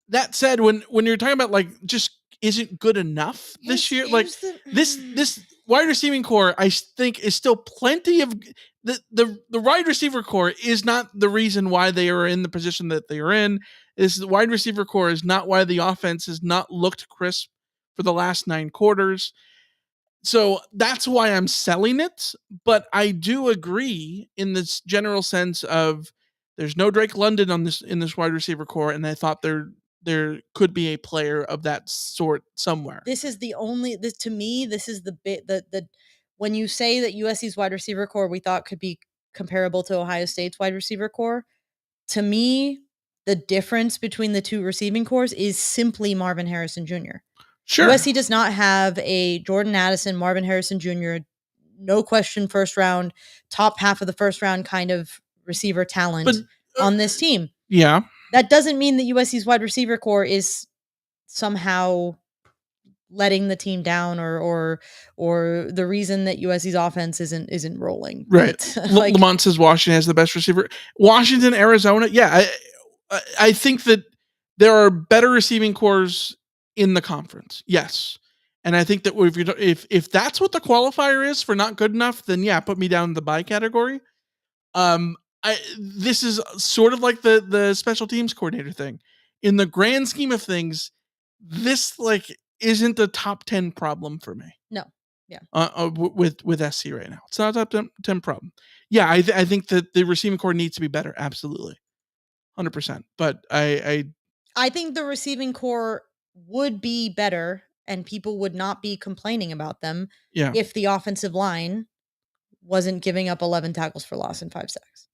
That said, when you're talking about like just isn't good enough this year, like this wide receiving core, I think is still plenty of the wide receiver core is not the reason why they are in the position that they are in. Is the wide receiver core is not why the offense has not looked crisp for the last 9 quarters. So that's why I'm selling it. But I do agree in this general sense of there's no Drake London in this wide receiver core, and I thought there could be a player of that sort somewhere. This is the bit the when you say that USC's wide receiver core we thought could be comparable to Ohio State's wide receiver core, to me, the difference between the two receiving cores is simply Marvin Harrison Jr. Sure. USC does not have a Jordan Addison, Marvin Harrison Jr., no question first round, top half of the first round kind of receiver talent on this team. Yeah. That doesn't mean that USC's wide receiver core is somehow letting the team down or the reason that USC's offense isn't rolling. Right. Like, Lamont says Washington has the best receiver. Washington, Arizona. Yeah. I think that there are better receiving cores in the conference. Yes. And I think that if that's what the qualifier is for not good enough, then yeah, put me down in the bye category. This is sort of like the special teams coordinator thing. In the grand scheme of things, this like isn't a top 10 problem for me. No. Yeah. With SC right now, it's not a top 10 problem. Yeah, I think that the receiving core needs to be better. Absolutely, 100%. But I think the receiving core would be better, and people would not be complaining about them. Yeah. If the offensive line wasn't giving up 11 tackles for loss and 5 sacks.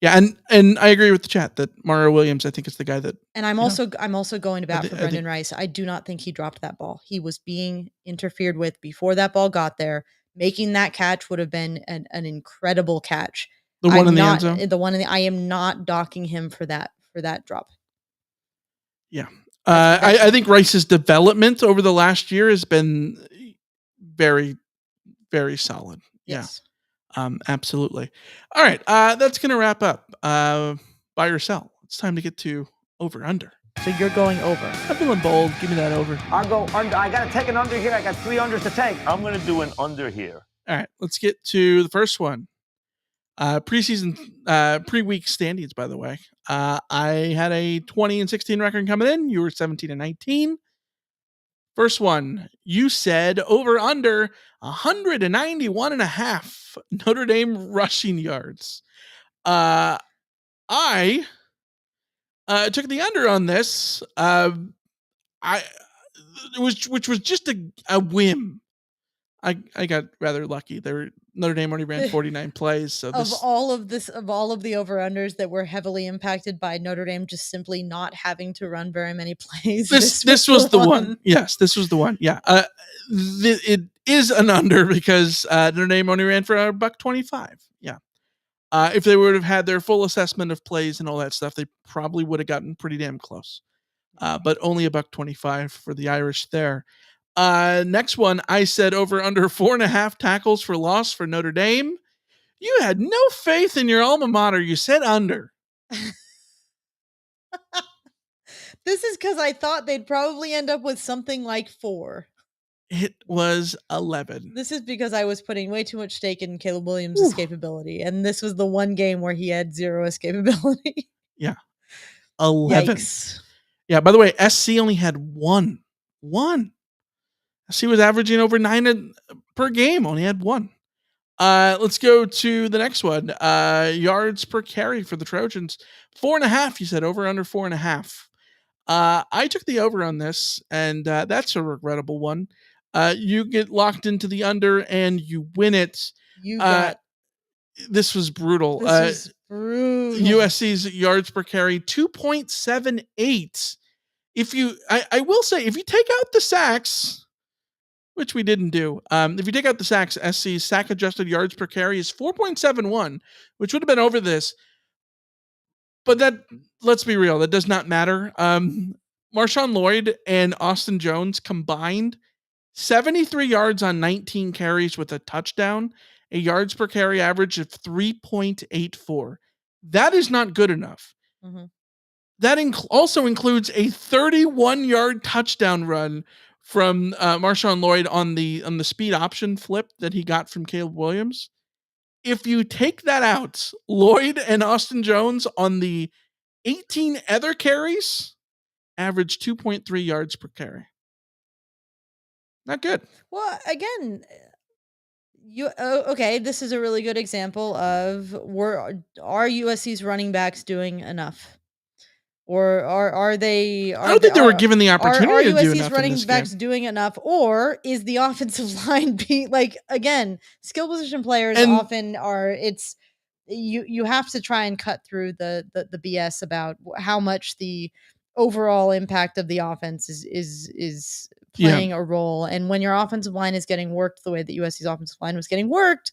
Yeah, and I agree with the chat that Mario Williams, I think, is the guy that. And I'm also going to bat for Brendan Rice. I do not think he dropped that ball. He was being interfered with before that ball got there. Making that catch would have been an incredible catch. The one in the end zone. I am not docking him for that drop. Yeah, I think Rice's development over the last year has been very, very solid. Yes. Yeah. Absolutely. All right. That's going to wrap up buy or sell. It's time to get to over under. So you're going over. I'm feeling bold. Give me that over. I'll go under. I got to take an under here. I got 3 unders to take. I'm going to do an under here. All right. Let's get to the first one. Preseason, pre-week standings, by the way. I had a 20-16 record coming in. You were 17-19. First one, you said over under 191.5 Notre Dame rushing yards. I took the under on this. Which was just a whim. I got rather lucky. Notre Dame only ran 49 plays. So of all of the over-unders that were heavily impacted by Notre Dame just simply not having to run very many plays. This was the one. Yes, this was the one. Yeah. It is an under because Notre Dame only ran for $125. Yeah. If they would have had their full assessment of plays and all that stuff, they probably would have gotten pretty damn close. But only $125 for the Irish there. Next one, I said over under 4.5 tackles for loss for Notre Dame. You had no faith in your alma mater. You said under. This is because I thought they'd probably end up with something like 4. It was 11. This is because I was putting way too much stake in Caleb Williams' escapability, and this was the one game where he had 0 escapability. Yeah. 11. Yikes. Yeah, by the way, SC only had 1. SC was averaging over 9 per game, only had 1. Let's go to the next one. Yards per carry for the Trojans. 4.5, you said over under 4.5. I took the over on this, and that's a regrettable one. You get locked into the under and you win it. This was brutal. This was brutal. USC's yards per carry 2.78. I will say, if you take out the sacks, which we didn't do, if you take out the sacks, SC's sack adjusted yards per carry is 4.71, which would have been over this. But let's be real, that does not matter. Marshawn Lloyd and Austin Jones combined 73 yards on 19 carries with a touchdown, a yards per carry average of 3.84. That is not good enough. Mm-hmm. That also includes a 31-yard touchdown run from Marshawn Lloyd on the speed option flip that he got from Caleb Williams. If you take that out, Lloyd and Austin Jones on the 18 other carries average 2.3 yards per carry. Not good. Well, again, okay, this is a really good example of are USC's running backs doing enough? Or are they? I don't think they were given the opportunity to do enough. Are USC's running backs doing enough, or is the offensive line being again? Skill position players often are. It's you have to try and cut through the BS about how much the overall impact of the offense is playing a role. And when your offensive line is getting worked the way that USC's offensive line was getting worked,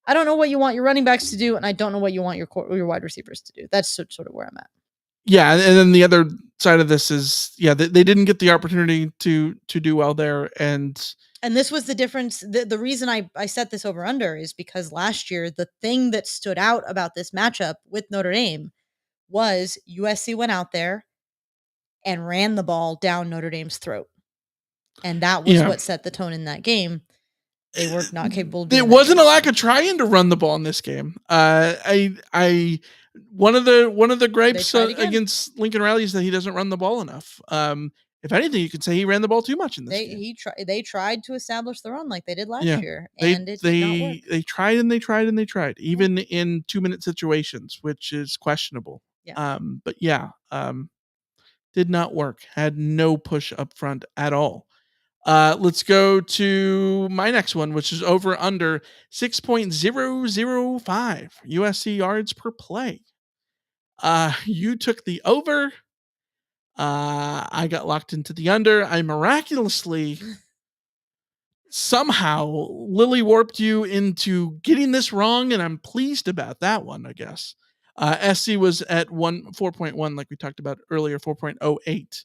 I don't know what you want your running backs to do, and I don't know what you want your wide receivers to do. That's sort of where I'm at. Yeah, and then the other side of this is, they didn't get the opportunity to do well there, and this was the difference. The reason I set this over under is because last year the thing that stood out about this matchup with Notre Dame was USC went out there and ran the ball down Notre Dame's throat, and that was what set the tone in that game. They were not capable of doing it. Wasn't a lack of trying to run the ball in this game. One of the gripes against Lincoln Riley is that he doesn't run the ball enough. If anything, you could say he ran the ball too much in this game. They tried to establish the run like they did last year, and it did not work. They tried and they tried and they tried, even in 2-minute situations, which is questionable. Yeah. Did not work. Had no push up front at all. Let's go to my next one, which is over under 6.005 USC yards per play. You took the over. I got locked into the under. I miraculously somehow Lily warped you into getting this wrong, and I'm pleased about that one, I guess. SC was at 4.1, like we talked about earlier, 4.08, which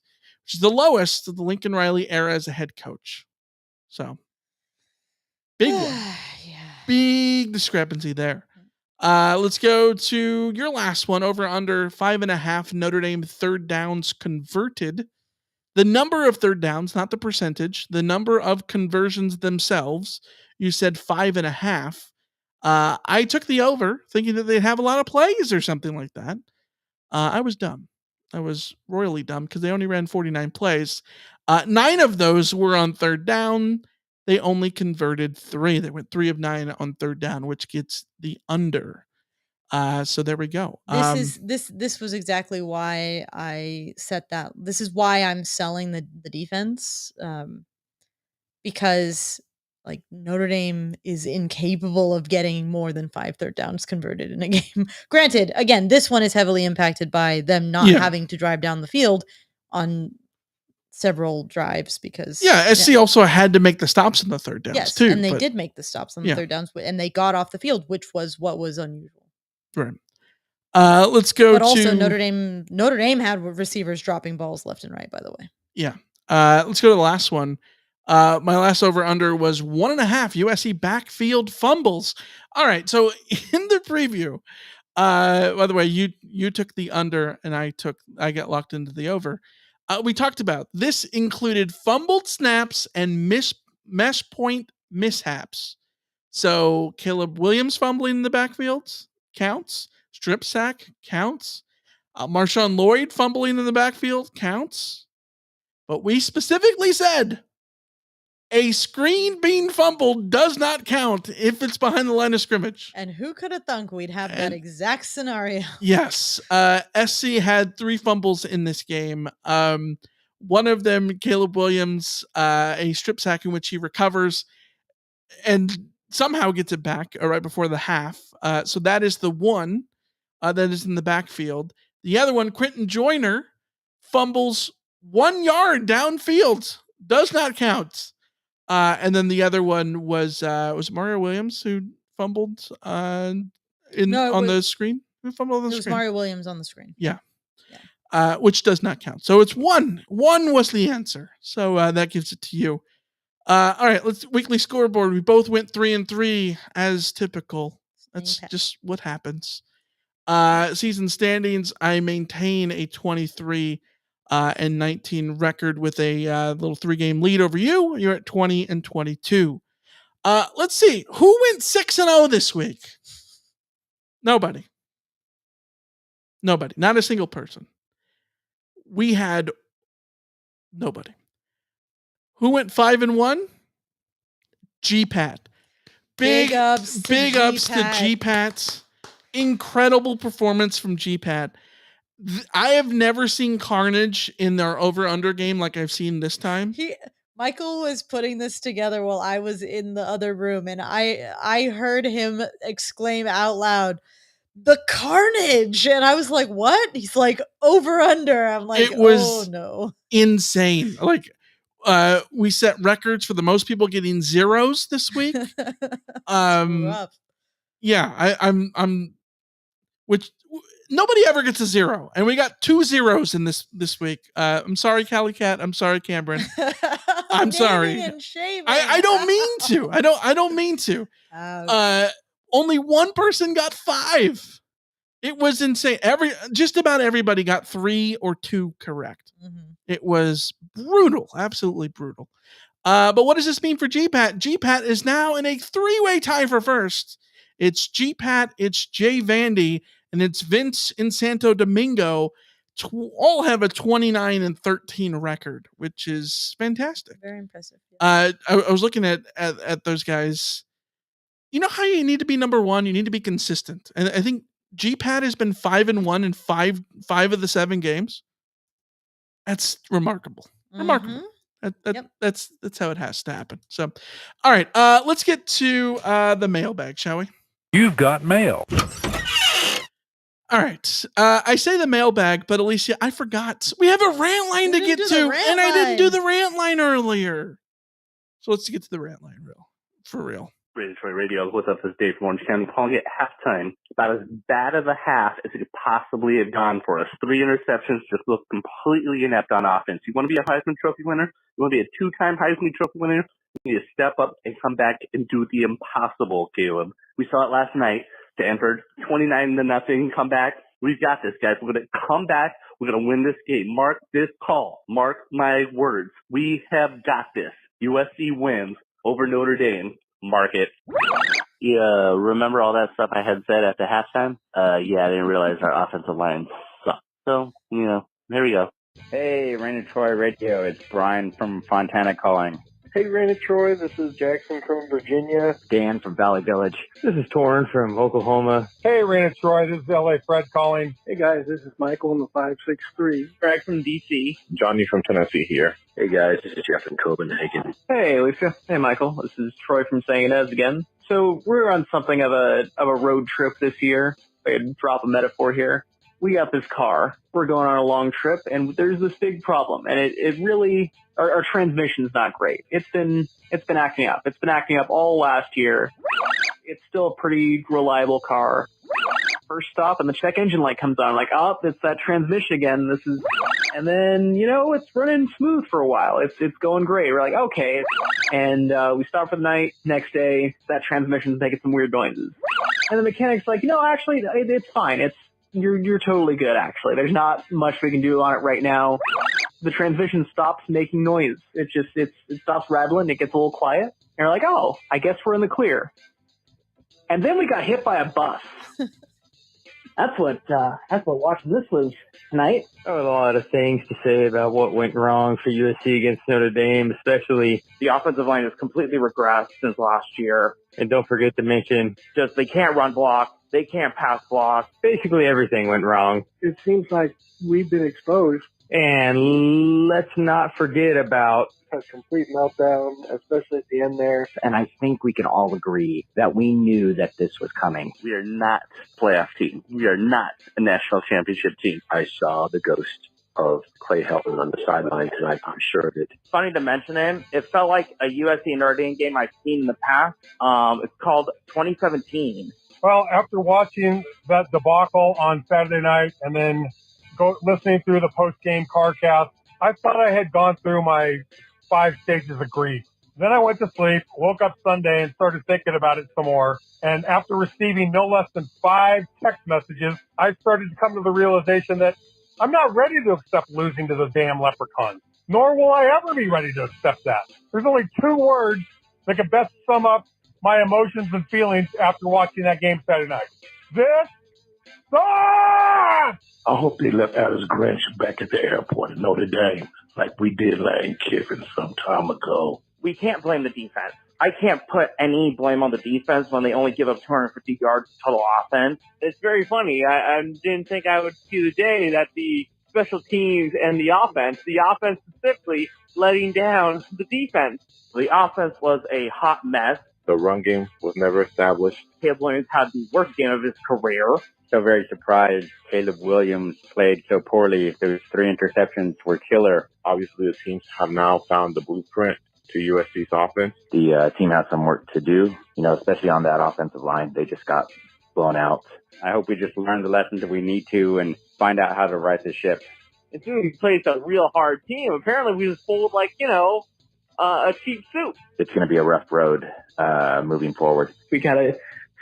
is the lowest of the Lincoln Riley era as a head coach. So, big one. Big discrepancy there. Let's go to your last one, over under 5.5 Notre Dame third downs converted. The number of third downs, not the percentage, the number of conversions themselves. You said 5.5. I took the over, thinking that they'd have a lot of plays or something like that. I was dumb. I was royally dumb because they only ran 49 plays. 9 of those were on third down. They only converted 3. They went 3 of 9 on third down, which gets the under. So there we go. This was exactly why I set that. This is why I'm selling the defense, because Notre Dame is incapable of getting more than 5 third downs converted in a game. Granted, again, this one is heavily impacted by them not having to drive down the field on several drives because SC also had to make the stops on the third downs too. And they did make the stops on the third downs, and they got off the field, which was what was unusual. Right. Let's go but also Notre Dame had receivers dropping balls left and right, by the way. Yeah. Let's go to the last one. My last over under was 1.5 USC backfield fumbles. All right. So in the preview, by the way, you took the under and I got locked into the over. We talked about this included fumbled snaps and mesh point mishaps. So Caleb Williams fumbling in the backfield counts. Strip sack counts. Marshawn Lloyd fumbling in the backfield counts. But we specifically said a screen being fumbled does not count if it's behind the line of scrimmage. And who could have thunk we'd have that exact scenario? Yes. SC had 3 fumbles in this game. One of them, Caleb Williams, a strip sack in which he recovers and somehow gets it back right before the half. So that is the one that is in the backfield. The other one, Quentin Joyner, fumbles 1 yard downfield. Does not count. And then the other one was Mario Williams who fumbled on the screen. Who fumbled on the screen? It was Mario Williams on the screen. Yeah. Which does not count. So it's one. One was the answer. So that gives it to you. All right, let's weekly scoreboard. We both went 3-3 as typical. That's just what happens. Season standings, I maintain a 23-19 record with a little 3-game lead over you. You're at 20-22. Let's see. Who went 6-0 this week? Nobody. Not a single person. We had nobody. Who went 5-1? GPAT. Big ups to GPAT. Incredible performance from GPAT. I have never seen carnage in their over-under game like I've seen this time. Michael was putting this together while I was in the other room, and I heard him exclaim out loud, "The carnage!" And I was like, "What?" He's like, "Over-under." I'm like, it was "Oh no, insane!" Like, we set records for the most people getting zeros this week. rough. Yeah, I'm. Which nobody ever gets a zero, and we got 2 zeros in this week. I'm sorry, Cali Cat. I'm sorry, Cameron. I'm sorry. I don't mean to. I don't mean to. Only one person got 5. It was insane. Just about everybody got 3 or 2 correct. Mm-hmm. It was brutal, absolutely brutal. But what does this mean for GPAT? GPAT is now in a 3-way tie for first. It's GPAT, it's Jay Vandy, and it's Vince in Santo Domingo. All have a 29-13 record, which is fantastic. Very impressive. Yeah. I was looking at those guys. You know how you need to be number one? You need to be consistent. And I think GPAT has been 5-1 in five of the 7 games. That's remarkable. Mm-hmm. Remarkable. That's how it has to happen. So, all right, let's get to the mailbag, shall we? You've got mail. All right. I say the mailbag, but Alicia, I forgot. We have a rant line to get to, and I didn't do the rant line earlier. So let's get to the rant line for real. Detroit Radio. What's up? This is Dave from Orange County. Calling it halftime. About as bad of a half as it could possibly have gone for us. 3 interceptions, just looked completely inept on offense. You want to be a Heisman Trophy winner? You want to be a 2-time Heisman Trophy winner? You need to step up and come back and do the impossible, Caleb. We saw it last night. Stanford, 29-0 comeback. We've got this, guys. We're going to come back. We're going to win this game. Mark this call. Mark my words. We have got this. USC wins over Notre Dame. Mark it. Yeah, remember all that stuff I had said at the halftime? Yeah, I didn't realize our offensive line sucked. So, here we go. Hey, Rain of Troy Radio. It's Brian from Fontana calling. Hey, Rain of Troy. This is Jackson from Virginia. Dan from Valley Village. This is Torrin from Oklahoma. Hey, Rain of Troy. This is LA Fred calling. Hey, guys. This is Michael in the 563. Greg from DC. Johnny from Tennessee here. Hey, guys. This is Jeff from Copenhagen. Hey, Lisa. Hey, Michael. This is Troy from St. Inez again. So we're on something of a road trip this year. If I could drop a metaphor here. We got this car. We're going on a long trip, and there's this big problem. And it really, our transmission's not great. It's been acting up. It's been acting up all last year. It's still a pretty reliable car. First stop, and the check engine light comes on. I'm like, oh, it's that transmission again. And then, it's running smooth for a while. It's going great. We're like, okay. And we stop for the night. Next day, that transmission's making some weird noises. And the mechanic's like, actually, it's fine. You're totally good, actually. There's not much we can do on it right now. The transmission stops making noise. It stops rattling. It gets a little quiet. And you're like, oh, I guess we're in the clear. And then we got hit by a bus. That's what watching this was tonight. I have a lot of things to say about what went wrong for USC against Notre Dame, especially the offensive line has completely regressed since last year. And don't forget to mention, just they can't run block, they can't pass block. Basically everything went wrong. It seems like we've been exposed And let's not forget about a complete meltdown, especially at the end there. And I think we can all agree that we knew that this was coming. We are not a playoff team. We are not a national championship team. I saw the ghost of Clay Helton on the sideline tonight. I'm sure of it. Funny to mention him. It felt like a USC Notre Dame game I've seen in the past. It's called 2017. Well, after watching that debacle on Saturday night and then listening through the post-game CarCast, I thought I had gone through my 5 stages of grief. Then I went to sleep, woke up Sunday, and started thinking about it some more. And after receiving no less than 5 text messages, I started to come to the realization that I'm not ready to accept losing to the damn Leprechauns, nor will I ever be ready to accept that. There's only 2 words that can best sum up my emotions and feelings after watching that game Saturday night. This sucks! I hope they left Alice Grinch back at the airport in Notre Dame like we did Lane Kiffin some time ago. We can't blame the defense. I can't put any blame on the defense when they only give up 250 yards total offense. It's very funny. I didn't think I would see the day that the special teams and the offense specifically, letting down the defense. The offense was a hot mess. The run game was never established. Caleb Williams had the worst game of his career. So very surprised Caleb Williams played so poorly. Those 3 interceptions were killer. Obviously, the teams have now found the blueprint to USC's offense. The team has some work to do, especially on that offensive line. They just got blown out. I hope we just learn the lessons that we need to and find out how to right the ship. As soon as we played a real hard team, apparently we just pulled a cheap suit. It's going to be a rough road moving forward. We got to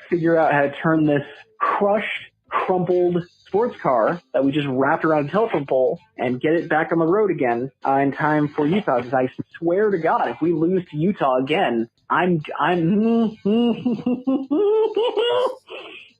figure out how to turn this crushed, crumpled sports car that we just wrapped around a telephone pole and get it back on the road again in time for Utah. Because I swear to God, if we lose to Utah again, I'm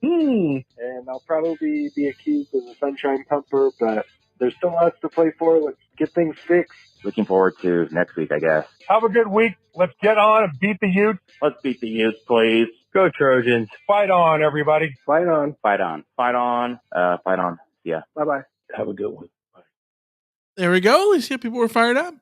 and I'll probably be accused of a sunshine pumper, but there's still lots to play for. Let's get things fixed. Looking forward to next week, I guess. Have a good week. Let's get on and beat the Utes. Let's beat the Utes, please. Go Trojans. Fight on, everybody. Fight on. Fight on. Fight on. Fight on. Yeah. Bye-bye. Have a good one. Bye. There we go. At least people were fired up.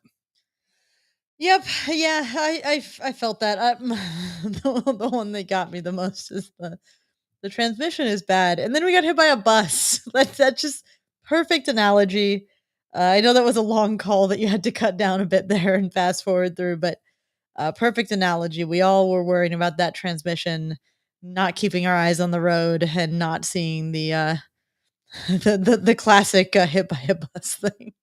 Yep. Yeah, I felt that. The one that got me the most is the transmission is bad. And then we got hit by a bus. That's just perfect analogy. I know that was a long call that you had to cut down a bit there and fast forward through, but perfect analogy. We all were worrying about that transmission, not keeping our eyes on the road and not seeing the classic hit by a bus thing.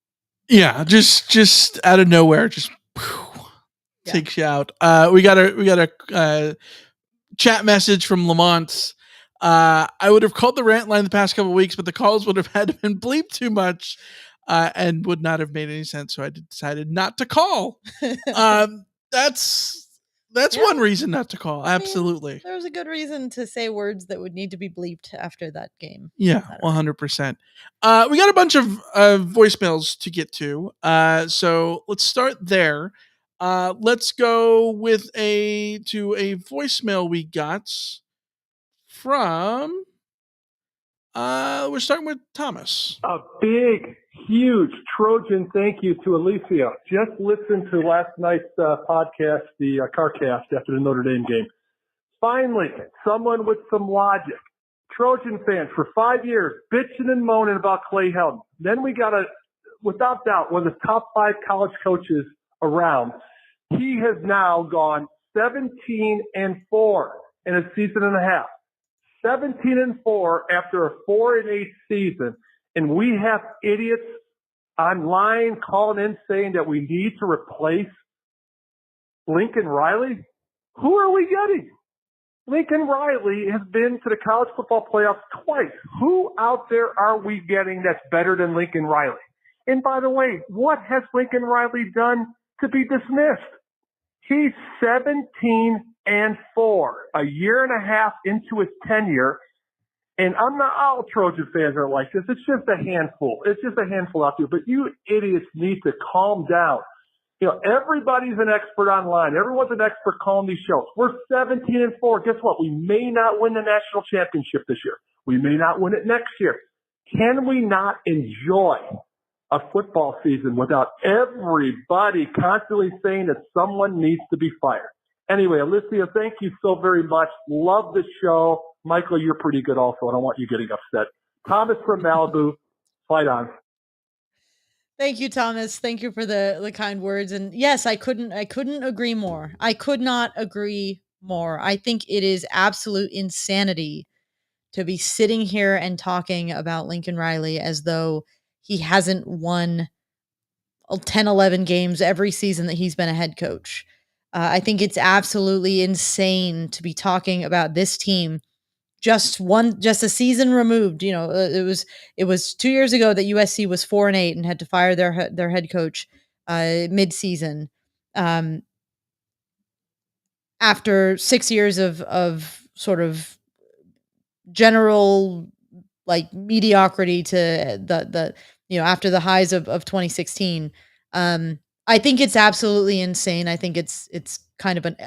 Yeah, just out of nowhere, just takes you out. We got a chat message from Lamont. I would have called the Rant Line the past couple of weeks, but the calls would have had to been bleeped too much and would not have made any sense. So I decided not to call. That's one reason not to call. Absolutely. There was a good reason to say words that would need to be bleeped after that game. Yeah, 100%. We got a bunch of voicemails to get to. So let's start there. Let's go with a voicemail we got from we're starting with Thomas. A big, huge Trojan thank you to Alicia. Just listened to last night's podcast, the CarCast after the Notre Dame game. Finally, someone with some logic. Trojan fans for 5 years bitching and moaning about Clay Helton. Then we got without doubt, one of the top 5 college coaches around. He has now gone 17-4 in a season and a half. 17-4 after a 4-8 season, and we have idiots online calling in saying that we need to replace Lincoln Riley. Who are we getting? Lincoln Riley has been to the college football playoffs twice. Who out there are we getting that's better than Lincoln Riley? And by the way, what has Lincoln Riley done to be dismissed? He's 17-4, a year and a half into his tenure. And I'm not all Trojan fans are like this. It's just a handful. It's just a handful out there. But you idiots need to calm down. Everybody's an expert online. Everyone's an expert calling these shows. We're 17-4. Guess what? We may not win the national championship this year. We may not win it next year. Can we not enjoy a football season without everybody constantly saying that someone needs to be fired. Anyway, Alicia, thank you so very much. Love the show. Michael, you're pretty good also. I don't want you getting upset. Thomas from Malibu, fight on. Thank you, Thomas. Thank you for the kind words. And yes, I couldn't agree more. I could not agree more. I think it is absolute insanity to be sitting here and talking about Lincoln Riley as though he hasn't won 10, 11 games every season that he's been a head coach. I think it's absolutely insane to be talking about this team just a season removed. You know, it was 2 years ago that USC was 4-8 and had to fire their head coach mid-season. After 6 years of sort of general like mediocrity to the after the highs of 2016. I think it's absolutely insane. I think it's kind of an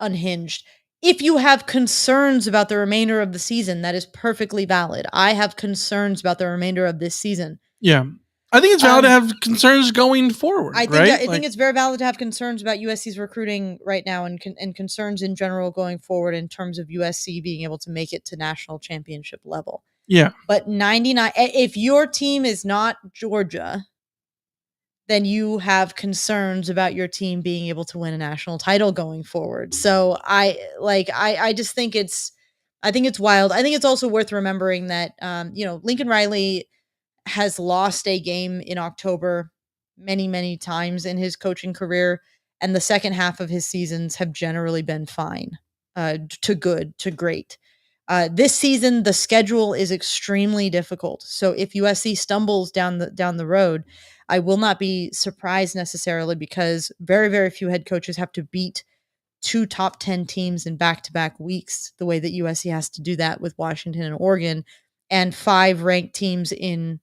unhinged. If you have concerns about the remainder of the season, that is perfectly valid. I have concerns about the remainder of this season. Yeah. I think it's valid to have concerns going forward. I think it's very valid to have concerns about USC's recruiting right now and concerns in general going forward in terms of USC being able to make it to national championship level. Yeah. But 99, if your team is not Georgia, then you have concerns about your team being able to win a national title going forward. So I just think I think it's wild. I think it's also worth remembering that, Lincoln Riley has lost a game in October many, many times in his coaching career. And the second half of his seasons have generally been fine, to good, to great. This season, the schedule is extremely difficult. So if USC stumbles down the road, I will not be surprised necessarily because very, very few head coaches have to beat 2 top 10 teams in back-to-back weeks, the way that USC has to do that with Washington and Oregon, and 5 ranked teams in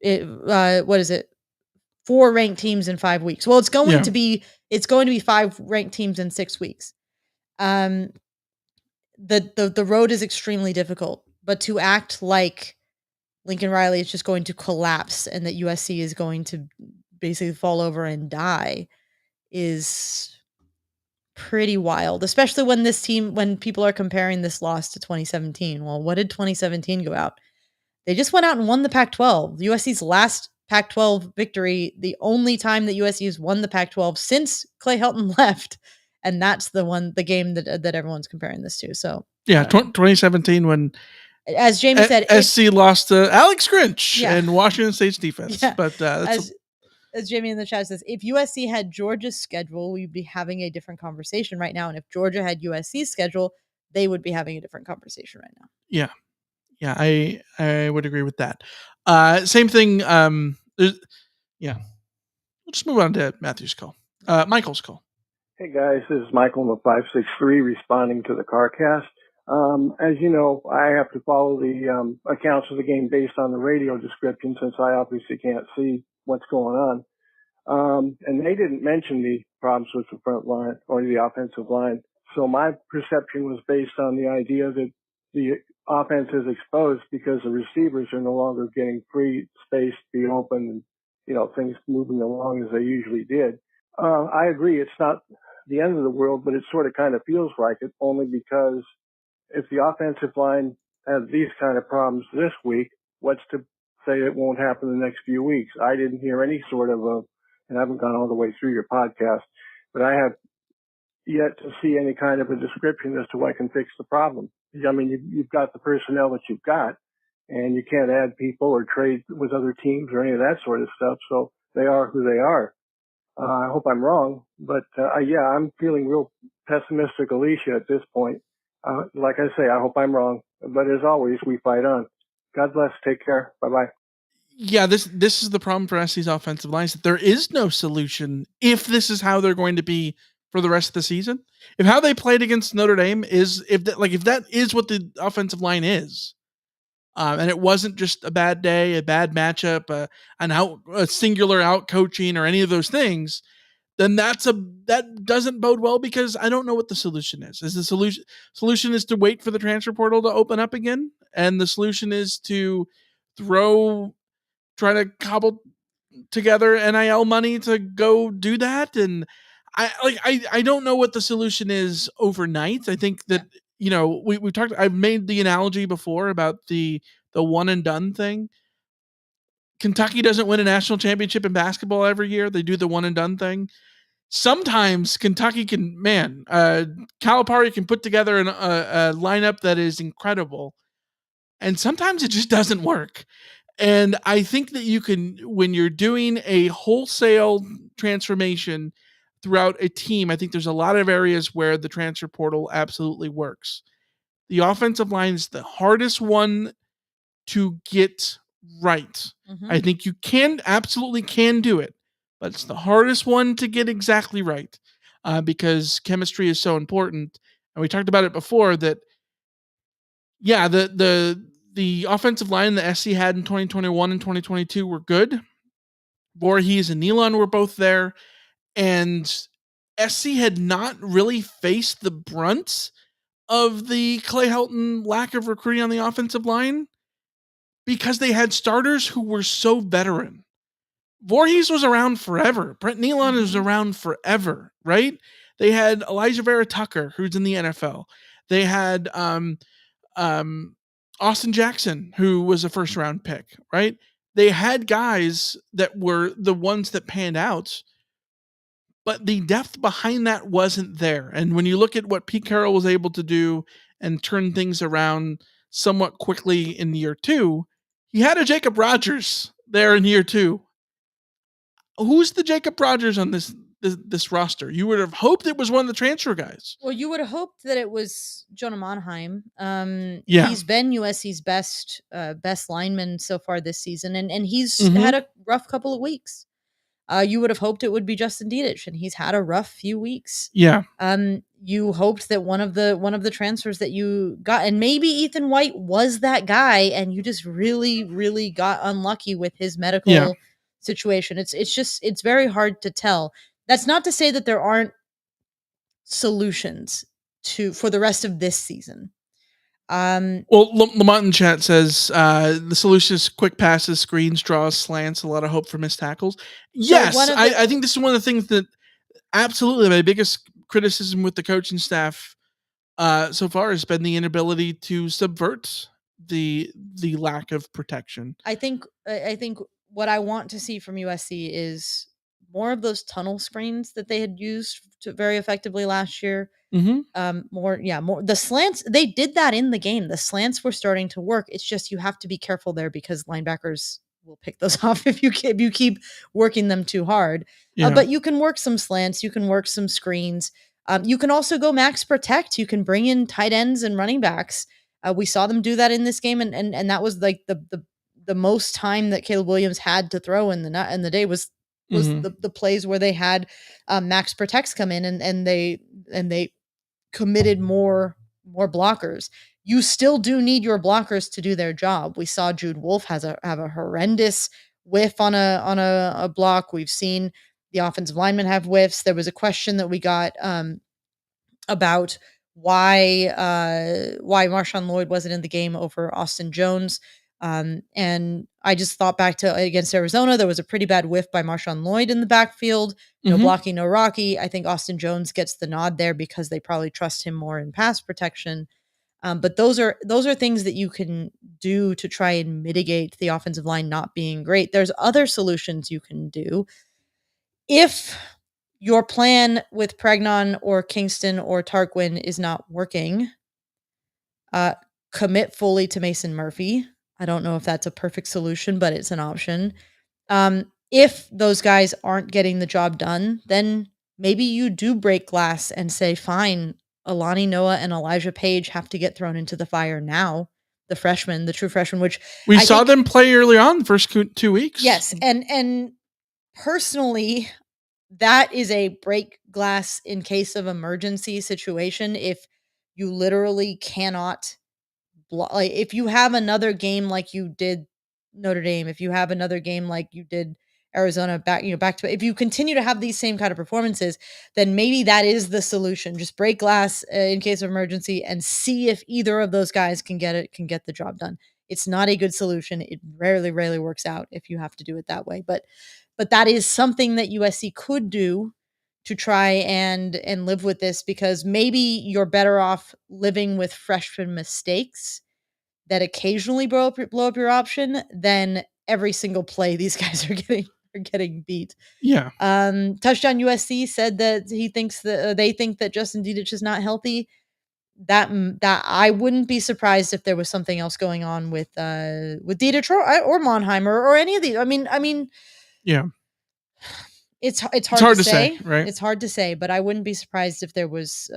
4 ranked teams in 5 weeks. Well, it's going to be 5 ranked teams in 6 weeks. The road is extremely difficult, but to act like Lincoln Riley is just going to collapse and that USC is going to basically fall over and die is pretty wild, especially when people are comparing this loss to 2017. Well, what did 2017 go out? They just went out and won the Pac-12. USC's last Pac-12 victory, the only time that USC has won the Pac-12 since Clay Helton left. And that's the game that everyone's comparing this to. So yeah, 2017 when, as Jamie said, SC lost to Alex Grinch and Washington State's defense. Yeah. But as Jamie in the chat says, if USC had Georgia's schedule, we'd be having a different conversation right now. And if Georgia had USC's schedule, they would be having a different conversation right now. Yeah. Yeah, I would agree with that. Same thing. We'll just move on to Matthew's call. Michael's call. Hey guys, this is Michael in the 563 responding to the CarCast. As you know, I have to follow the accounts of the game based on the radio description since I obviously can't see what's going on. And they didn't mention the problems with the front line or the offensive line. So my perception was based on the idea that the offense is exposed because the receivers are no longer getting free space to be open and, things moving along as they usually did. I agree. It's not the end of the world, but it sort of kind of feels like it only because if the offensive line has these kind of problems this week, what's to say it won't happen the next few weeks? I didn't hear any sort of and I haven't gone all the way through your podcast, but I have yet to see any kind of a description as to what can fix the problem. I mean, you've got the personnel that you've got, and you can't add people or trade with other teams or any of that sort of stuff. So they are who they are. I hope I'm wrong, but I'm feeling real pessimistic, Alicia, at this point. Like I say, I hope I'm wrong, but as always, we fight on. God bless. Take care. Bye-bye. Yeah, this is the problem for SC's offensive lines. That there is no solution if this is how they're going to be for the rest of the season. If how they played against Notre Dame is if that is what the offensive line is, and it wasn't just a bad day, a bad matchup, a singular out coaching or any of those things, then that doesn't bode well because I don't know what the solution is. Is the solution is to wait for the transfer portal to open up again, and the solution is to throw try to cobble together NIL money to go do that. And I don't know what the solution is overnight. I think that, we talked, I've made the analogy before about the one and done thing. Kentucky doesn't win a national championship in basketball every year. They do the one and done thing. Sometimes Kentucky can, Calipari can put together a lineup that is incredible. And sometimes it just doesn't work. And I think that you can, when you're doing a wholesale transformation throughout a team, I think there's a lot of areas where the transfer portal absolutely works. The offensive line is the hardest one to get right. I think you absolutely can do it, but it's the hardest one to get exactly right because chemistry is so important. And we talked about it before that, the offensive line the SC had in 2021 and 2022 were good. Voorhees and Nealon were both there. And SC had not really faced the brunt of the Clay Helton lack of recruiting on the offensive line because they had starters who were so veteran. Voorhees was around forever. Brett Nealon was around forever, right? They had Elijah Vera Tucker, who's in the NFL. They had Austin Jackson, who was a first round pick, right? They had guys that were the ones that panned out, but the depth behind that wasn't there. And when you look at what Pete Carroll was able to do and turn things around somewhat quickly in year 2, he had a Jacob Rogers there in year 2. Who's the Jacob Rogers on this roster? You would have hoped it was one of the transfer guys. Well, you would have hoped that it was Jonah Monheim. Yeah. He's been USC's best lineman so far this season, and he's had a rough couple of weeks. You would have hoped it would be Justin Dietich, and he's had a rough few weeks. Yeah. You hoped that one of the transfers that you got, and maybe Ethan White was that guy, and you just really, really got unlucky with his medical situation. It's very hard to tell. That's not to say that there aren't solutions for the rest of this season. Lamont in chat says the solution is quick passes, screens, draws, slants, a lot of hope for missed tackles. Yes, I think this is one of the things that absolutely my biggest criticism with the coaching staff so far has been the inability to subvert the lack of protection. I think what I want to see from USC is more of those tunnel screens that they had used very effectively last year. More the slants, they did that in the game. The slants were starting to work. It's just you have to be careful there because linebackers will pick those off if you keep working them too hard. But you can work some slants, you can work some screens. You can also go max protect. You can bring in tight ends and running backs. We saw them do that in this game, and that was like the most time that Caleb Williams had to throw in the day was the plays where they had max protects come in and they committed more blockers. You still do need your blockers to do their job. We saw Jude Wolfe have a horrendous whiff on a block. We've seen the offensive linemen have whiffs. There was a question that we got about why Marshawn Lloyd wasn't in the game over Austin Jones. And I just thought back to against Arizona, there was a pretty bad whiff by Marshawn Lloyd in the backfield. No blocking, no Rocky. I think Austin Jones gets the nod there because they probably trust him more in pass protection. But those are things that you can do to try and mitigate the offensive line not being great. There's other solutions you can do. If your plan with Pregnon or Kingston or Tarquin is not working, commit fully to Mason Murphy. I don't know if that's a perfect solution, but it's an option. If those guys aren't getting the job done, then maybe you do break glass and say, fine, Alani Noah and Elijah Page have to get thrown into the fire now. The true freshmen, which we saw them play early on the first 2 weeks. Yes. And personally, that is a break glass in case of emergency situation. If you literally cannot if you have another game like you did Notre Dame, if you have another game like you did Arizona back to, if you continue to have these same kind of performances, then maybe that is the solution. Just break glass in case of emergency and see if either of those guys can get the job done. It's not a good solution. It rarely works out if you have to do it that way. But that is something that USC could do to try and live with this, because maybe you're better off living with freshman mistakes that occasionally blow up your option than every single play these guys are getting beat. Yeah. Touchdown USC said that he thinks that they think that Justin Dedich is not healthy. That I wouldn't be surprised if there was something else going on with Dedich or Monheimer or any of these. I mean, yeah. It's hard to say, right? It's hard to say, but I wouldn't be surprised if there was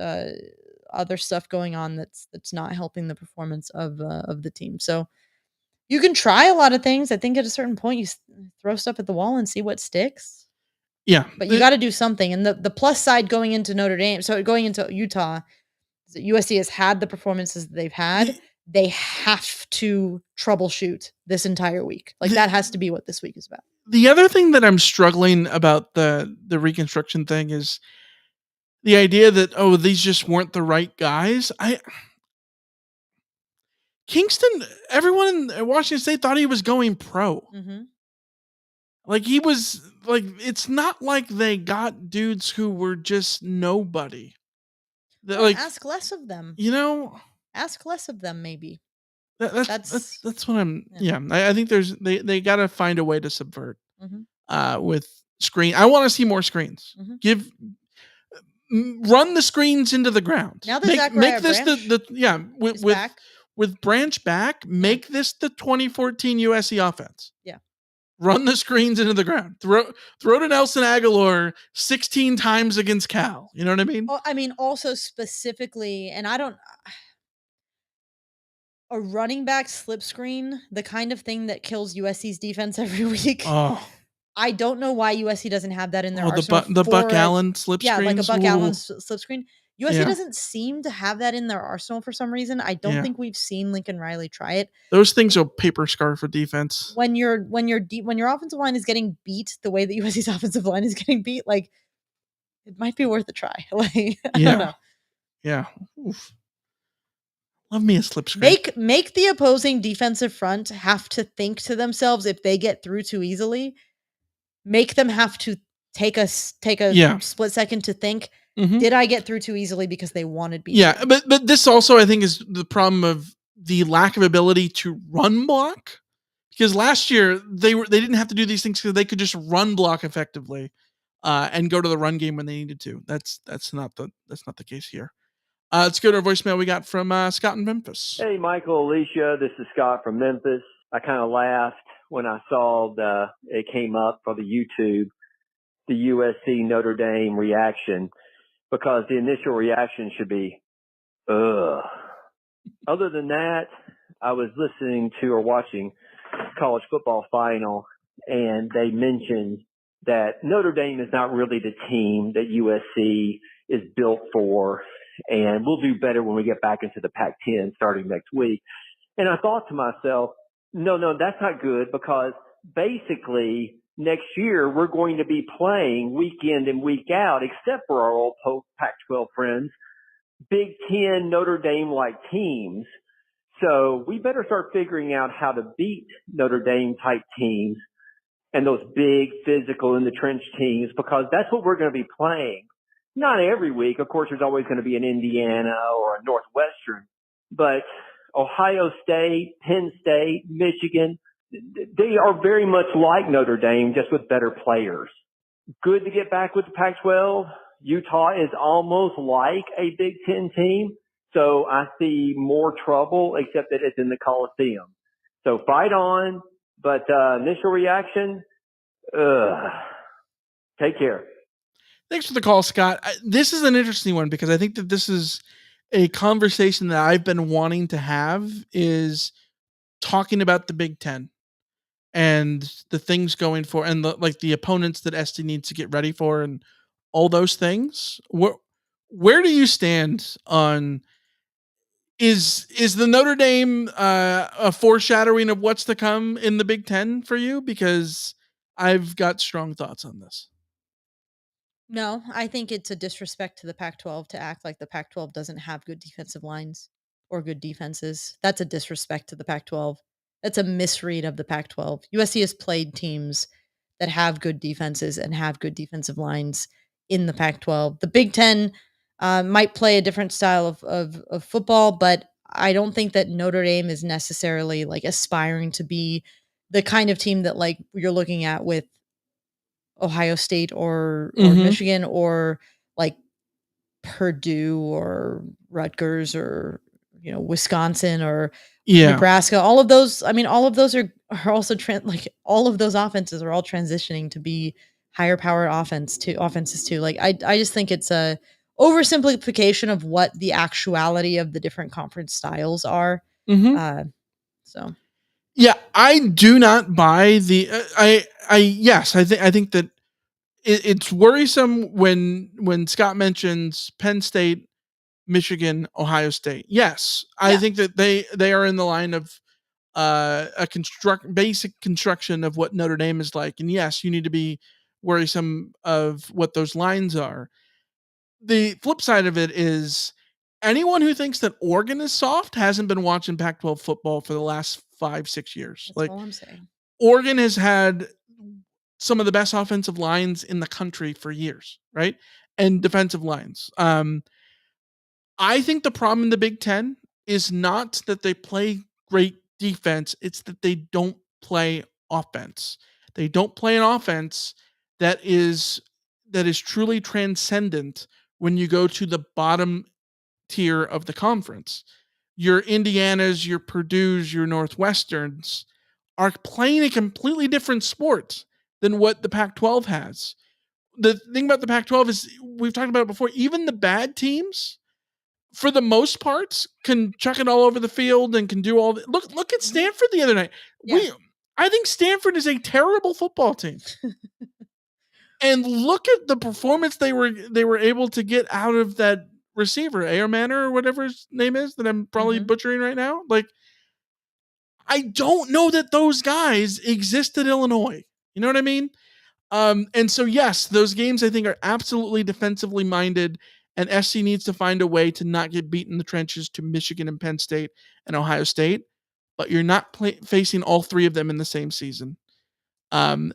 other stuff going on that's not helping the performance of the team. So you can try a lot of things. I think at a certain point you throw stuff at the wall and see what sticks. Yeah, but you got to do something. And the plus side going into Notre Dame, so going into Utah, is that USC has had the performances that they've had. They have to troubleshoot this entire week. Like that has to be what this week is about. The other thing that I'm struggling about the reconstruction thing is the idea that, oh, these just weren't the right guys. Kingston, everyone in Washington State thought he was going pro. Mm-hmm. Like he was like, it's not like they got dudes who were just nobody. Well, like, ask less of them. You know, ask less of them. Maybe that's what I'm. Yeah, I think they got to find a way to subvert with screen. I want to see more screens. Run the screens into the ground. Now that make this with Branch back. Make this the 2014 USC offense. Yeah. Run the screens into the ground. Throw to Nelson Aguilar 16 times against Cal. You know what I mean? Oh, I mean, also specifically, and I don't. A running back slip screen, the kind of thing that kills USC's defense every week. Oh. I don't know why USC doesn't have that in their arsenal. The Buck Allen slip screen. Yeah, like a Buck Allen slip screen. USC doesn't seem to have that in their arsenal for some reason. I don't think we've seen Lincoln Riley try it. Those things are paper scar for defense. When your offensive line is getting beat the way that USC's offensive line is getting beat, like it might be worth a try. Like I don't know. Yeah. Oof. Love me a slip screen. Make the opposing defensive front have to think to themselves if they get through too easily. Make them have to take a split second to think. Did I get through too easily because they wanted beat? Yeah, but this also I think is the problem of the lack of ability to run block. Because last year they didn't have to do these things because they could just run block effectively, and go to the run game when they needed to. That's not the case here. Let's go to our voicemail we got from Scott in Memphis. Hey, Michael, Alicia, this is Scott from Memphis. I kind of laughed when I saw it came up for the YouTube, the USC Notre Dame reaction, because the initial reaction should be, ugh. Other than that, I was listening to or watching college football final, and they mentioned that Notre Dame is not really the team that USC is built for, and we'll do better when we get back into the Pac-10 starting next week. And I thought to myself, no, that's not good, because basically next year we're going to be playing week in and week out, except for our old Pac-12 friends, Big Ten Notre Dame-like teams. So we better start figuring out how to beat Notre Dame-type teams and those big physical in the trench teams, because that's what we're going to be playing. Not every week. Of course, there's always going to be an Indiana or a Northwestern, but Ohio State, Penn State, Michigan, they are very much like Notre Dame, just with better players. Good to get back with the Pac-12. Utah is almost like a Big Ten team, so I see more trouble, except that it's in the Coliseum. So fight on, but initial reaction, take care. Thanks for the call, Scott. This is an interesting one because I think that this is a conversation that I've been wanting to have, is talking about the Big Ten and the things going for, and the opponents that SD needs to get ready for, and all those things. Where do you stand on? Is the Notre Dame a foreshadowing of what's to come in the Big Ten for you? Because I've got strong thoughts on this. No, I think it's a disrespect to the Pac-12 to act like the Pac-12 doesn't have good defensive lines or good defenses. That's a disrespect to the Pac-12. That's a misread of the Pac-12. USC has played teams that have good defenses and have good defensive lines in the Pac-12. The Big Ten might play a different style of football, but I don't think that Notre Dame is necessarily like aspiring to be the kind of team that like you're looking at with Ohio State or Michigan or like Purdue or Rutgers or Wisconsin or Nebraska. All of those, I mean, all of those are also all of those offenses are all transitioning to be higher powered offenses too. Like I just think it's a oversimplification of what the actuality of the different conference styles are. So yeah, I do not buy the I think that it's worrisome when Scott mentions Penn State, Michigan, Ohio State. Yes, I think that they are in the line of a basic construction of what Notre Dame is like, and yes, you need to be worrisome of what those lines are. The flip side of it is anyone who thinks that Oregon is soft hasn't been watching Pac-12 football for the last 5-6 years. That's all I'm saying. Oregon has had some of the best offensive lines in the country for years, right? And defensive lines. I think the problem in the Big Ten is not that they play great defense, it's that they don't play offense. They don't play an offense that is truly transcendent when you go to the bottom tier of the conference. Your Indianas, your Purdue's, your Northwesterns are playing a completely different sport than what the Pac-12 has. The thing about the Pac-12 is, we've talked about it before, even the bad teams, for the most part, can chuck it all over the field and can do all the, look at Stanford the other night. I think Stanford is a terrible football team. And look at the performance they were able to get out of that receiver, Air Manor or whatever his name is, that I'm probably butchering right now. Like, I don't know that those guys exist at Illinois. You know what I mean? And so, yes, those games I think are absolutely defensively minded, and SC needs to find a way to not get beat in the trenches to Michigan and Penn State and Ohio State, but you're not facing all three of them in the same season. And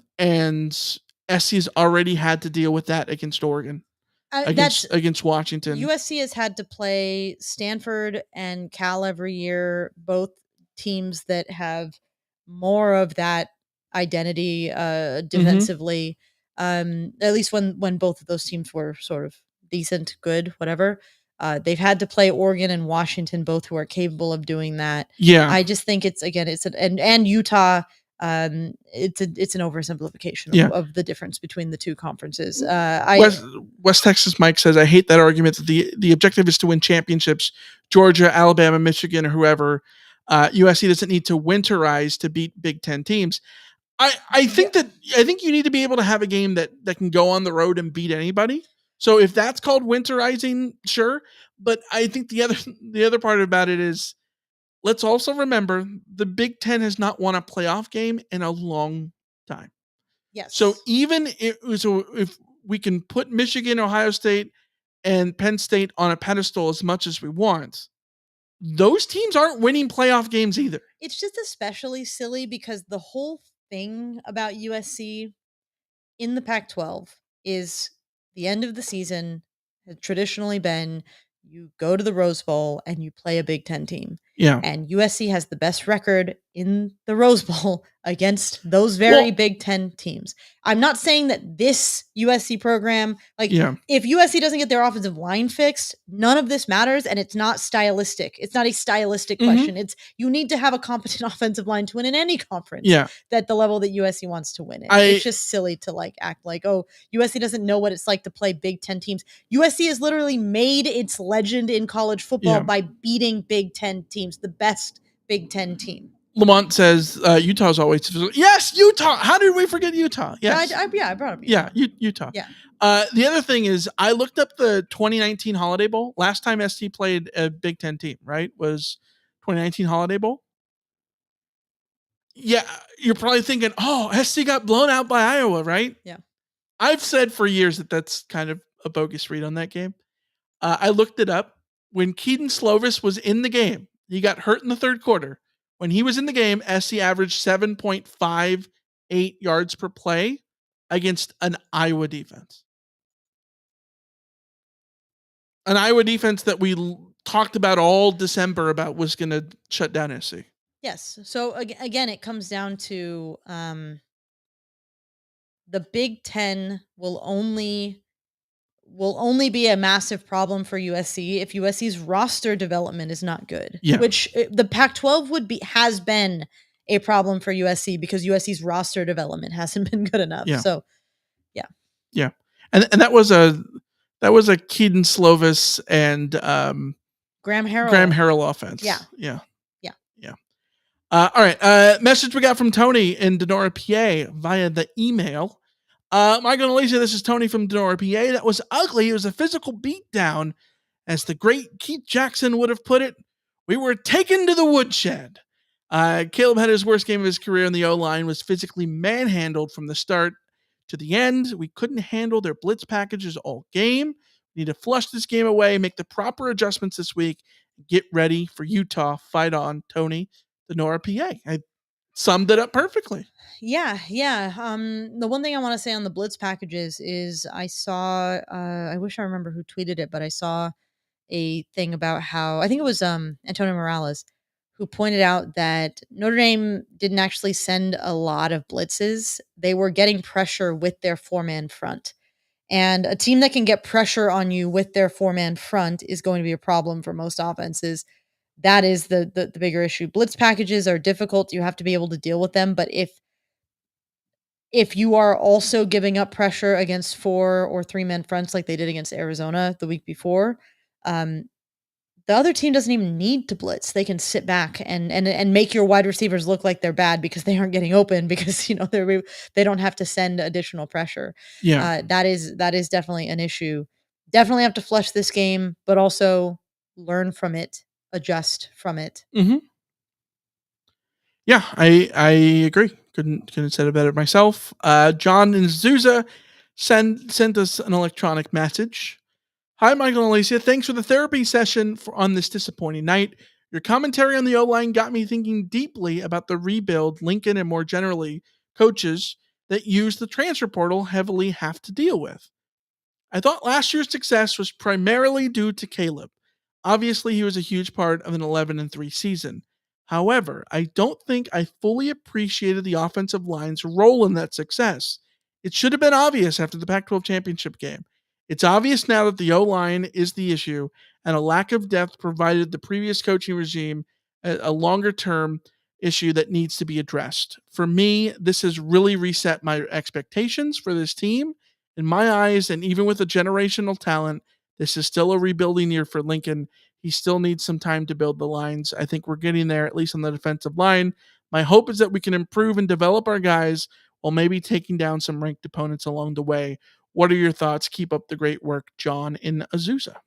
SC's already had to deal with that against Oregon, against Washington. USC has had to play Stanford and Cal every year, both teams that have more of that identity defensively. At least when both of those teams were sort of decent, good, whatever. They've had to play Oregon and Washington, both who are capable of doing that. Yeah. I just think and Utah. It's an oversimplification of the difference between the two conferences. West Texas Mike says, I hate that argument that the objective is to win championships. Georgia, Alabama, Michigan, or whoever. USC doesn't need to winterize to beat Big Ten teams. I think you need to be able to have a game that can go on the road and beat anybody. So if that's called winterizing, sure. But I think the other part about it is, let's also remember the Big Ten has not won a playoff game in a long time. Yes. So if we can put Michigan, Ohio State, and Penn State on a pedestal as much as we want, those teams aren't winning playoff games either. It's just especially silly because the whole thing about USC in the Pac-12 is the end of the season has traditionally been you go to the Rose Bowl and you play a Big Ten team. Yeah. And USC has the best record in the Rose Bowl against those very Big Ten teams. I'm not saying that this USC program, if USC doesn't get their offensive line fixed, none of this matters, and it's not stylistic. It's not a stylistic question. It's you need to have a competent offensive line to win in any conference at the level that USC wants to win in. It's just silly to act like, oh, USC doesn't know what it's like to play Big Ten teams. USC has literally made its legend in college football by beating Big Ten teams, the best Big Ten team. Lamont says Utah's always yes. Utah. How did we forget Utah? Yes. I brought up Utah. Yeah, Utah. Yeah. The other thing is, I looked up the 2019 Holiday Bowl. Last time SC played a Big Ten team, right, was 2019 Holiday Bowl. Yeah, you're probably thinking, oh, SC got blown out by Iowa, right? Yeah. I've said for years that that's kind of a bogus read on that game. I looked it up. When Keaton Slovis was in the game, he got hurt in the third quarter. When he was in the game, SC averaged 7.58 yards per play against an Iowa defense. An Iowa defense that we talked about all December about was going to shut down SC. Yes. So again, it comes down to the Big Ten will only be a massive problem for USC if USC's roster development is not good. Yeah. Which the Pac-12 has been a problem for USC because USC's roster development hasn't been good enough. Yeah. So, yeah. Yeah. And that was a Keaton Slovis and Graham Harrell offense. Yeah. Yeah. Yeah. Yeah. All right. Message we got from Tony in Denora, PA via the email. Michael and Alicia, this is Tony from Denora, PA. That was ugly. It was a physical beatdown. As the great Keith Jackson would have put it, we were taken to the woodshed. Caleb had his worst game of his career in the O-line, was physically manhandled from the start to the end. We couldn't handle their blitz packages all game. We need to flush this game away, make the proper adjustments this week, get ready for Utah. Fight on, Tony, Denora, PA. I summed it up perfectly. Yeah. The one thing I want to say on the blitz packages is I saw, I wish I remember who tweeted it, but I saw a thing about how, I think it was Antonio Morales, who pointed out that Notre Dame didn't actually send a lot of blitzes. They were getting pressure with their 4-man front. And a team that can get pressure on you with their 4-man front is going to be a problem for most offenses. That is the bigger issue. Blitz packages are difficult. You have to be able to deal with them. But if you are also giving up pressure against 4 or 3-man fronts like they did against Arizona the week before, the other team doesn't even need to blitz. They can sit back and make your wide receivers look like they're bad because they aren't getting open because they don't have to send additional pressure. Yeah. That is definitely an issue. Definitely have to flush this game, but also learn from it, adjust from it. Mm-hmm. Yeah, I agree. Couldn't have said it better myself. John in Azusa sent us an electronic message. Hi, Michael and Alicia. Thanks for the therapy session on this disappointing night. Your commentary on the O-line got me thinking deeply about the rebuild Lincoln and more generally coaches that use the transfer portal heavily have to deal with. I thought last year's success was primarily due to Caleb. Obviously, he was a huge part of an 11-3 season. However, I don't think I fully appreciated the offensive line's role in that success. It should have been obvious after the Pac-12 championship game. It's obvious now that the O-line is the issue, and a lack of depth provided the previous coaching regime a longer-term issue that needs to be addressed. For me, this has really reset my expectations for this team. In my eyes, and even with a generational talent, this is still a rebuilding year for Lincoln. He still needs some time to build the lines. I think we're getting there, at least on the defensive line. My hope is that we can improve and develop our guys while maybe taking down some ranked opponents along the way. What are your thoughts? Keep up the great work, John in Azusa.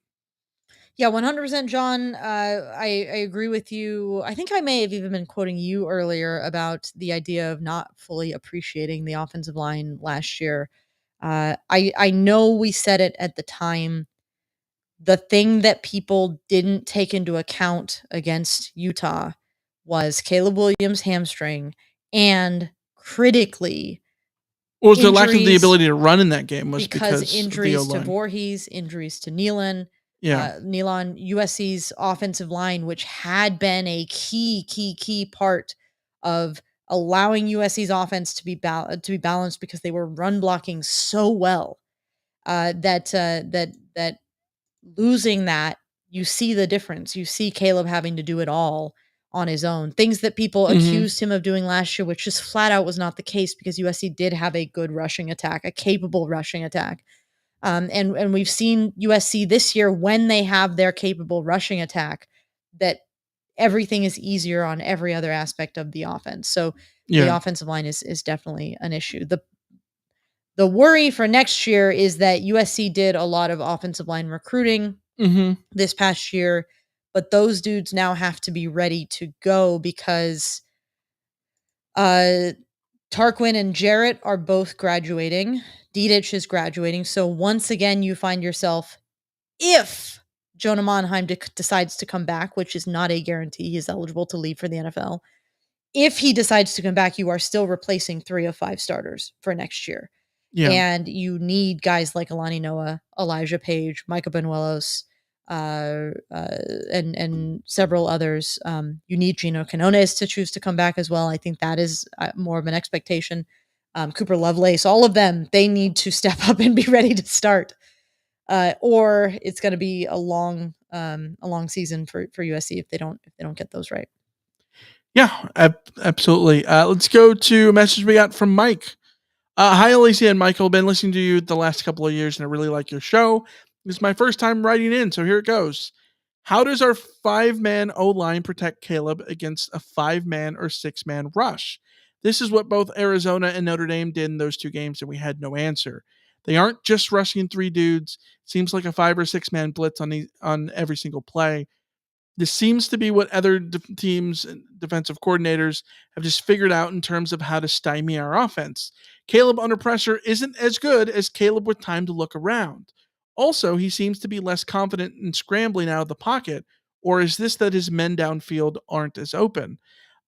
Yeah, 100%, John. I agree with you. I think I may have even been quoting you earlier about the idea of not fully appreciating the offensive line last year. I know we said it at the time. The thing that people didn't take into account against Utah was Caleb Williams' hamstring, and critically, What was the lack of the ability to run in that game was because injuries of the to O-line. Voorhees, injuries to Nealon. Yeah. Nealon, USC's offensive line, which had been a key part of allowing USC's offense to be balanced because they were run blocking so well that losing that, you see the difference. You see Caleb having to do it all on his own. Things that people accused him of doing last year, which just flat out was not the case because USC did have a good rushing attack, a capable rushing attack. And we've seen USC this year when they have their capable rushing attack that everything is easier on every other aspect of the offense. So the offensive line is definitely an issue. The worry for next year is that USC did a lot of offensive line recruiting this past year, but those dudes now have to be ready to go because Tarquin and Jarrett are both graduating. Dedich is graduating. So once again, you find yourself, if Jonah Monheim decides to come back, which is not a guarantee, he's eligible to leave for the NFL. if he decides to come back, you are still replacing 3 of 5 starters for next year. Yeah. And you need guys like Alani Noah, Elijah Page, Micah Benuelos, and several others. You need Gino Quinones to choose to come back as well. I think that is more of an expectation. Cooper Lovelace, all of them, they need to step up and be ready to start. Or it's going to be a long season for USC if they don't get those right. Yeah, absolutely. Let's go to a message we got from Mike. Hi, Alicia and Michael. Been listening to you the last couple of years, and I really like your show. This is my first time writing in, so here it goes. How does our 5-man O-line protect Caleb against a 5-man or 6-man rush? This is what both Arizona and Notre Dame did in those 2 games, and we had no answer. They aren't just rushing 3 dudes. Seems like a 5 or 6-man blitz on every single play. This seems to be what other teams and defensive coordinators have just figured out in terms of how to stymie our offense. Caleb under pressure isn't as good as Caleb with time to look around. Also, he seems to be less confident in scrambling out of the pocket, or is this that his men downfield aren't as open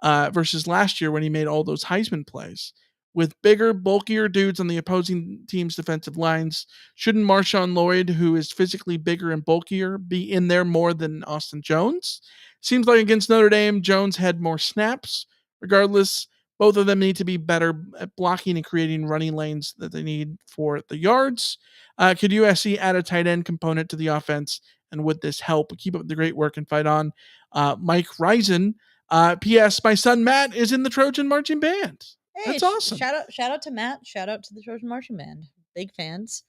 versus last year when he made all those Heisman plays? With bigger, bulkier dudes on the opposing team's defensive lines, shouldn't Marshawn Lloyd, who is physically bigger and bulkier, be in there more than Austin Jones? Seems like against Notre Dame, Jones had more snaps. Regardless, both of them need to be better at blocking and creating running lanes that they need for the yards. Could USC add a tight end component to the offense, and would this help? Keep up the great work and fight on. Mike Risen. P.S. My son Matt is in the Trojan Marching Band. Hey, That's awesome. Shout out to Matt. Shout out to the Trojan Marching Band. Big fans.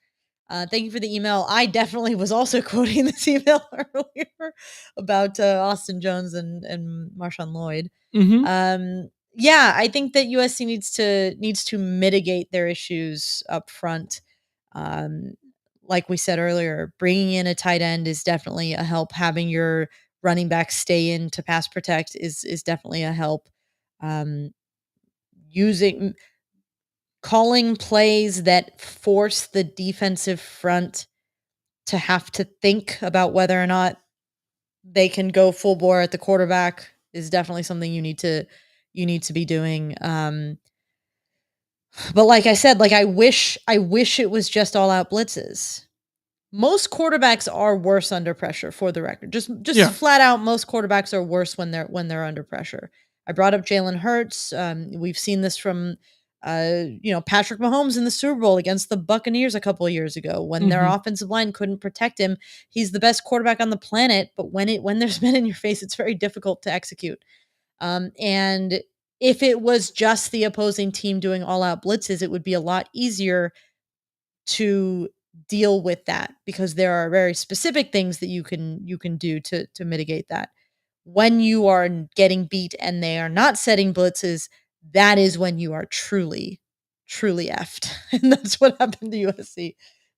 Thank you for the email. I definitely was also quoting this email earlier about Austin Jones and Marshawn Lloyd. Mm-hmm. Yeah, I think that USC needs to mitigate their issues up front. Like we said earlier, bringing in a tight end is definitely a help. Having your running back stay in to pass protect is definitely a help. Calling plays that force the defensive front to have to think about whether or not they can go full bore at the quarterback is definitely something you need to be doing. But like I said, I wish it was just all out blitzes. Most quarterbacks are worse under pressure, for the record. Just flat out, most quarterbacks are worse when they're under pressure. I brought up Jalen Hurts. We've seen this from Patrick Mahomes in the Super Bowl against the Buccaneers a couple of years ago when their offensive line couldn't protect him. He's the best quarterback on the planet, but when there's men in your face, it's very difficult to execute. And if it was just the opposing team doing all out blitzes, it would be a lot easier to deal with that because there are very specific things that you can do to mitigate that. When you are getting beat and they are not setting blitzes, that is when you are truly effed. And that's what happened to USC in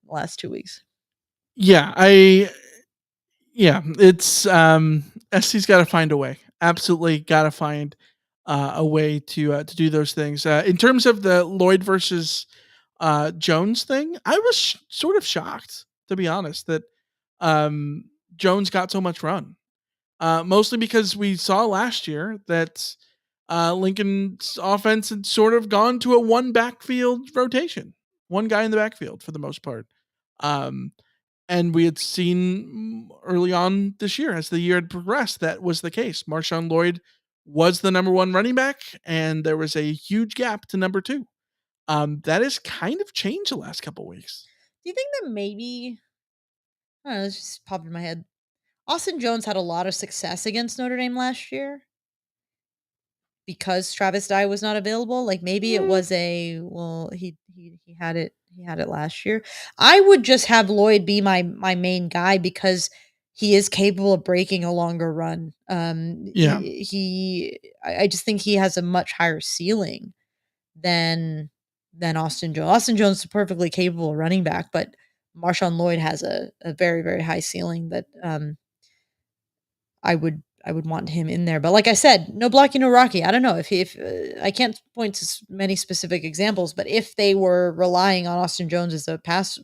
the last 2 weeks. It's SC's got to find a way. Absolutely got to find a way to do those things. In terms of the Lloyd versus Jones thing, I was sort of shocked, to be honest, that Jones got so much run. Mostly because we saw last year that Lincoln's offense had sort of gone to a one backfield rotation, one guy in the backfield for the most part. And we had seen early on this year, as the year had progressed, that was the case. Marshawn Lloyd was the number 1 running back, and there was a huge gap to number 2. That has kind of changed the last couple weeks. Do you think that maybe, I don't know, this just popped in my head, Austin Jones had a lot of success against Notre Dame last year because Travis Dye was not available? Like maybe it was he had it last year. I would just have Lloyd be my main guy because he is capable of breaking a longer run. I just think he has a much higher ceiling than Austin Jones. Austin Jones is a perfectly capable running back, but Marshawn Lloyd has a very, very high ceiling that I would want him in there. But like I said, no Blocky, no Rocky. I don't know if I can't point to many specific examples, but if they were relying on Austin Jones as a pass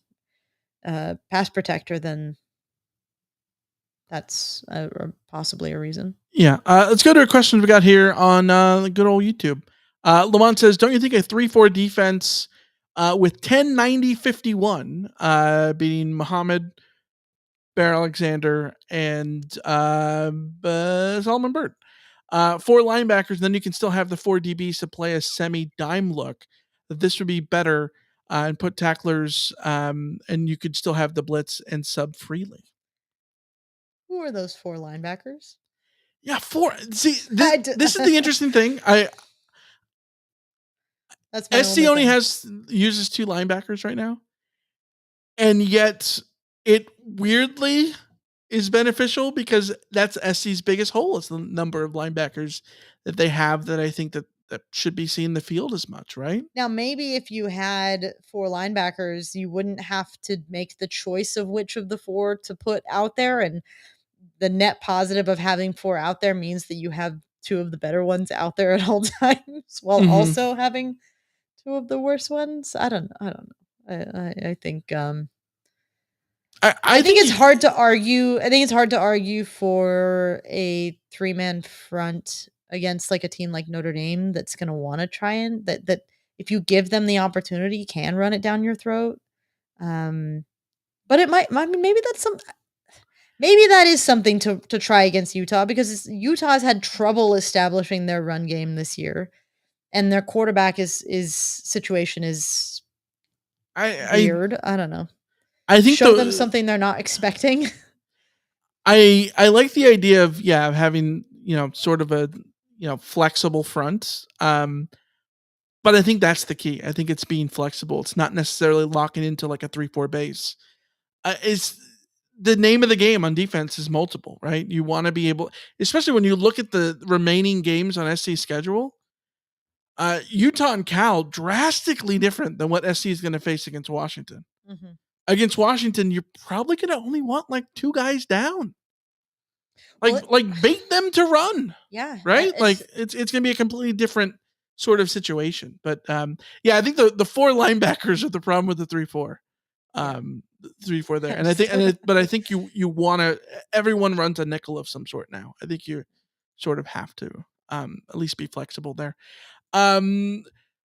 protector, then that's possibly a reason. Yeah. Let's go to a question we got here on good old YouTube. Lamont says, don't you think a 3-4 defense with 10-90-51 beating Muhammad, Bear Alexander, and Solomon Byrd? 4 linebackers, then you can still have the 4 DBs to play a semi-dime look. This would be better and put tacklers, and you could still have the blitz and sub freely. Who are those 4 linebackers? Yeah, 4. See, this is the interesting thing. That's my SC only uses 2 linebackers right now, and yet it weirdly is beneficial because that's SC's biggest hole is the number of linebackers that they have that I think that should be seeing the field as much, right? Now, maybe if you had 4 linebackers, you wouldn't have to make the choice of which of the 4 to put out there, and the net positive of having 4 out there means that you have 2 of the better ones out there at all times while also having 2 of the worst ones. I don't know. I think I think it's hard to argue. I think it's hard to argue for a 3-man front against like a team like Notre Dame that's going to want to try and that if you give them the opportunity can run it down your throat. But it might maybe that's maybe that is something to try against Utah because Utah's had trouble establishing their run game this year, and their quarterback situation is weird. I don't know. I think show them something they're not expecting. I like the idea of having sort of a flexible front. But I think that's the key. I think it's being flexible. It's not necessarily locking into like a 3-4 base. It's the name of the game on defense is multiple, right? You want to be able, especially when you look at the remaining games on SC's schedule. Utah and Cal drastically different than what SC is going to face against Washington. Mm-hmm. Against Washington, you're probably going to only want like 2 guys down. Like bait them to run. Yeah. Right? It's going to be a completely different sort of situation. But yeah, I think the 4 linebackers are the problem with the 3-4. 3-4 there. And I think but I think you want to everyone runs a nickel of some sort now. I think you sort of have to at least be flexible there.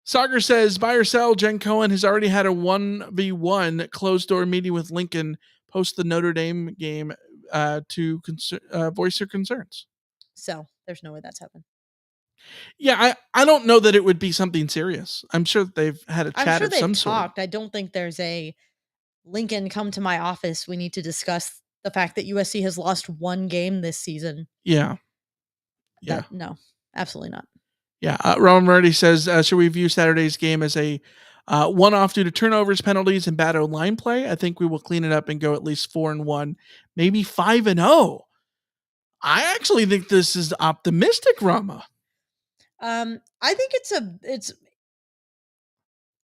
Sagar says, buy or sell, Jen Cohen has already had a 1v1 closed door meeting with Lincoln post the Notre Dame game to voice her concerns. So there's no way that's happened. Yeah, I don't know that it would be something serious. I'm sure that they've had a chat of some sort. I don't think there's a Lincoln, come to my office. We need to discuss the fact that USC has lost 1 game this season. Yeah. No, absolutely not. Yeah, Ron Murray says, should we view Saturday's game as a one-off due to turnovers, penalties, and bad O-line play? I think we will clean it up and go at least 4-1, maybe 5-0. I actually think this is optimistic, Rama. I think it's.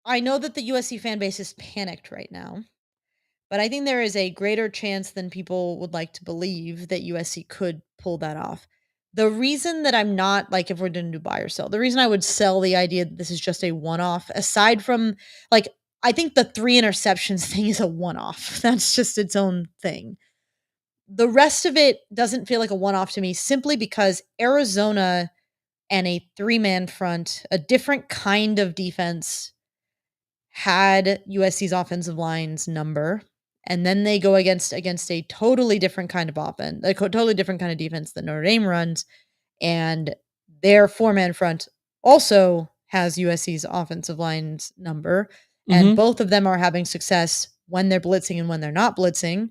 I know that the USC fan base is panicked right now, but I think there is a greater chance than people would like to believe that USC could pull that off. The reason that I'm not, like, if we're going to do buy or sell, the reason I would sell the idea that this is just a one-off, aside from, like, I think the 3 interceptions thing is a one-off. That's just its own thing. The rest of it doesn't feel like a one-off to me simply because Arizona and a 3-man front, a different kind of defense, had USC's offensive line's number. And then they go against a totally different kind of offense, a totally different kind of defense that Notre Dame runs. And their 4-man front also has USC's offensive line's number. And both of them are having success when they're blitzing and when they're not blitzing.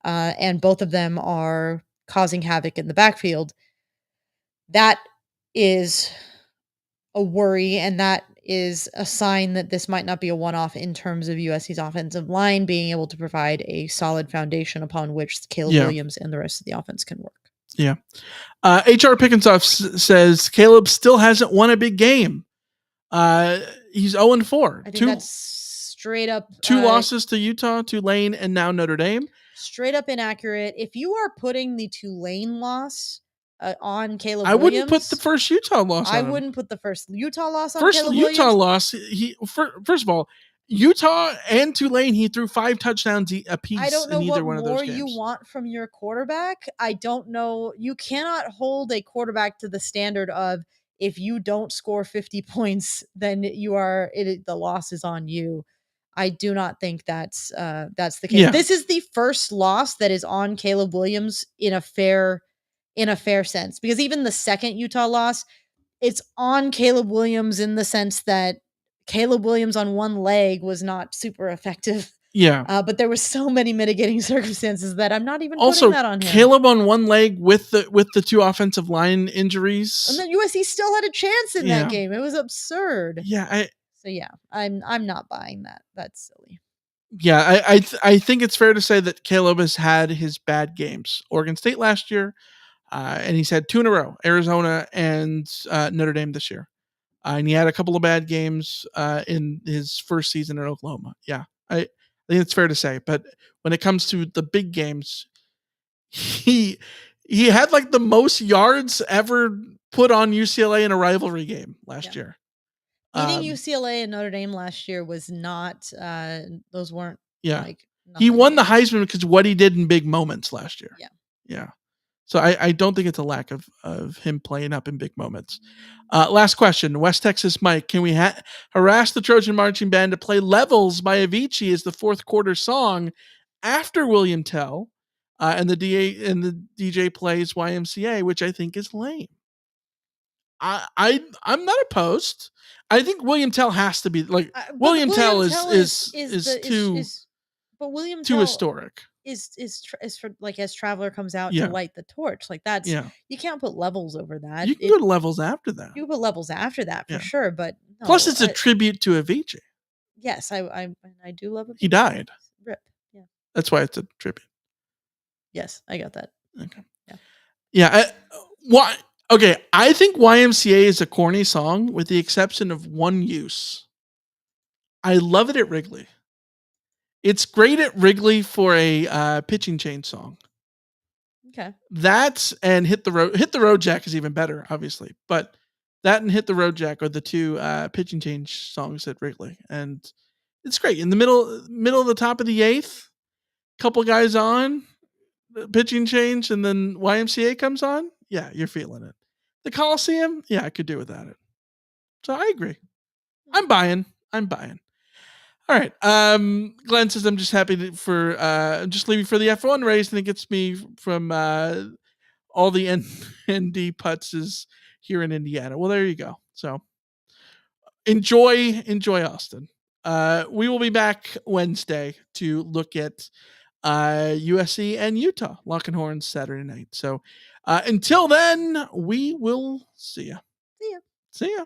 And both of them are causing havoc in the backfield. That is a worry, and that is a sign that this might not be a one-off in terms of USC's offensive line being able to provide a solid foundation upon which Caleb Williams and the rest of the offense can work. Yeah. HR Pickensoff says Caleb still hasn't won a big game. He's 0-4. I think that's straight up 2 losses to Utah, Tulane, and now Notre Dame. Straight up inaccurate. If you are putting the Tulane loss on Caleb I Williams, wouldn't put the first Utah loss on him. I wouldn't put the first Utah loss on Caleb Williams. First Utah loss, first of all, Utah and Tulane, he threw 5 touchdowns apiece I don't know in either what one of those more games. you want from your quarterback. I don't know. You cannot hold a quarterback to the standard of if you don't score 50 points, then the loss is on you. I do not think that's the case. Yeah. This is the first loss that is on Caleb Williams in a fair sense, because even the second Utah loss, it's on Caleb Williams in the sense that Caleb Williams on one leg was not super effective. Yeah. But there were so many mitigating circumstances that I'm not even Also, putting that on him. Caleb on one leg with the 2 offensive line injuries. And then USC still had a chance in that game. It was absurd. Yeah. I'm not buying that. That's silly. Yeah, I think it's fair to say that Caleb has had his bad games. Oregon State last year, and he's had 2 in a row, Arizona and Notre Dame this year. And he had a couple of bad games in his first season at Oklahoma. Yeah, I think it's fair to say. But when it comes to the big games, he had like the most yards ever put on UCLA in a rivalry game last year. Beating UCLA and Notre Dame last year was not, those weren't like, he won the Heisman because what he did in big moments last year. Yeah. So I don't think it's a lack of him playing up in big moments. Last question, West Texas Mike, can we harass the Trojan Marching Band to play Levels by Avicii as the fourth quarter song after William Tell and the DJ plays YMCA, which I think is lame. I'm not opposed. I think William Tell has to be like William Tell is too historic. Is for like as Traveler comes out to light the torch, like that's you can't put Levels over that. You can go to Levels after that. You put Levels after that for sure, but no, plus it's a tribute to Avicii. Yes, I do love it. He died. Rip. Yeah. That's why it's a tribute. Yes, I got that. Okay. Okay, I think YMCA is a corny song with the exception of one use. I love it at Wrigley. It's great at Wrigley for a pitching change song. Okay. That's and Hit the Road Jack is even better, obviously. But that and Hit the Road Jack are the 2 pitching change songs at Wrigley. And it's great. In the middle of the top of the 8th, couple guys on, pitching change, and then YMCA comes on. Yeah, you're feeling it. The Coliseum, yeah, I could do without it. So I agree. I'm buying. All right. Glenn says I'm just happy just leaving for the F1 race, and it gets me from all the ND putts here in Indiana. Well, there you go. So enjoy Austin. We will be back Wednesday to look at USC and Utah, Lock and Horns Saturday night. So until then, we will see ya. See ya. See ya.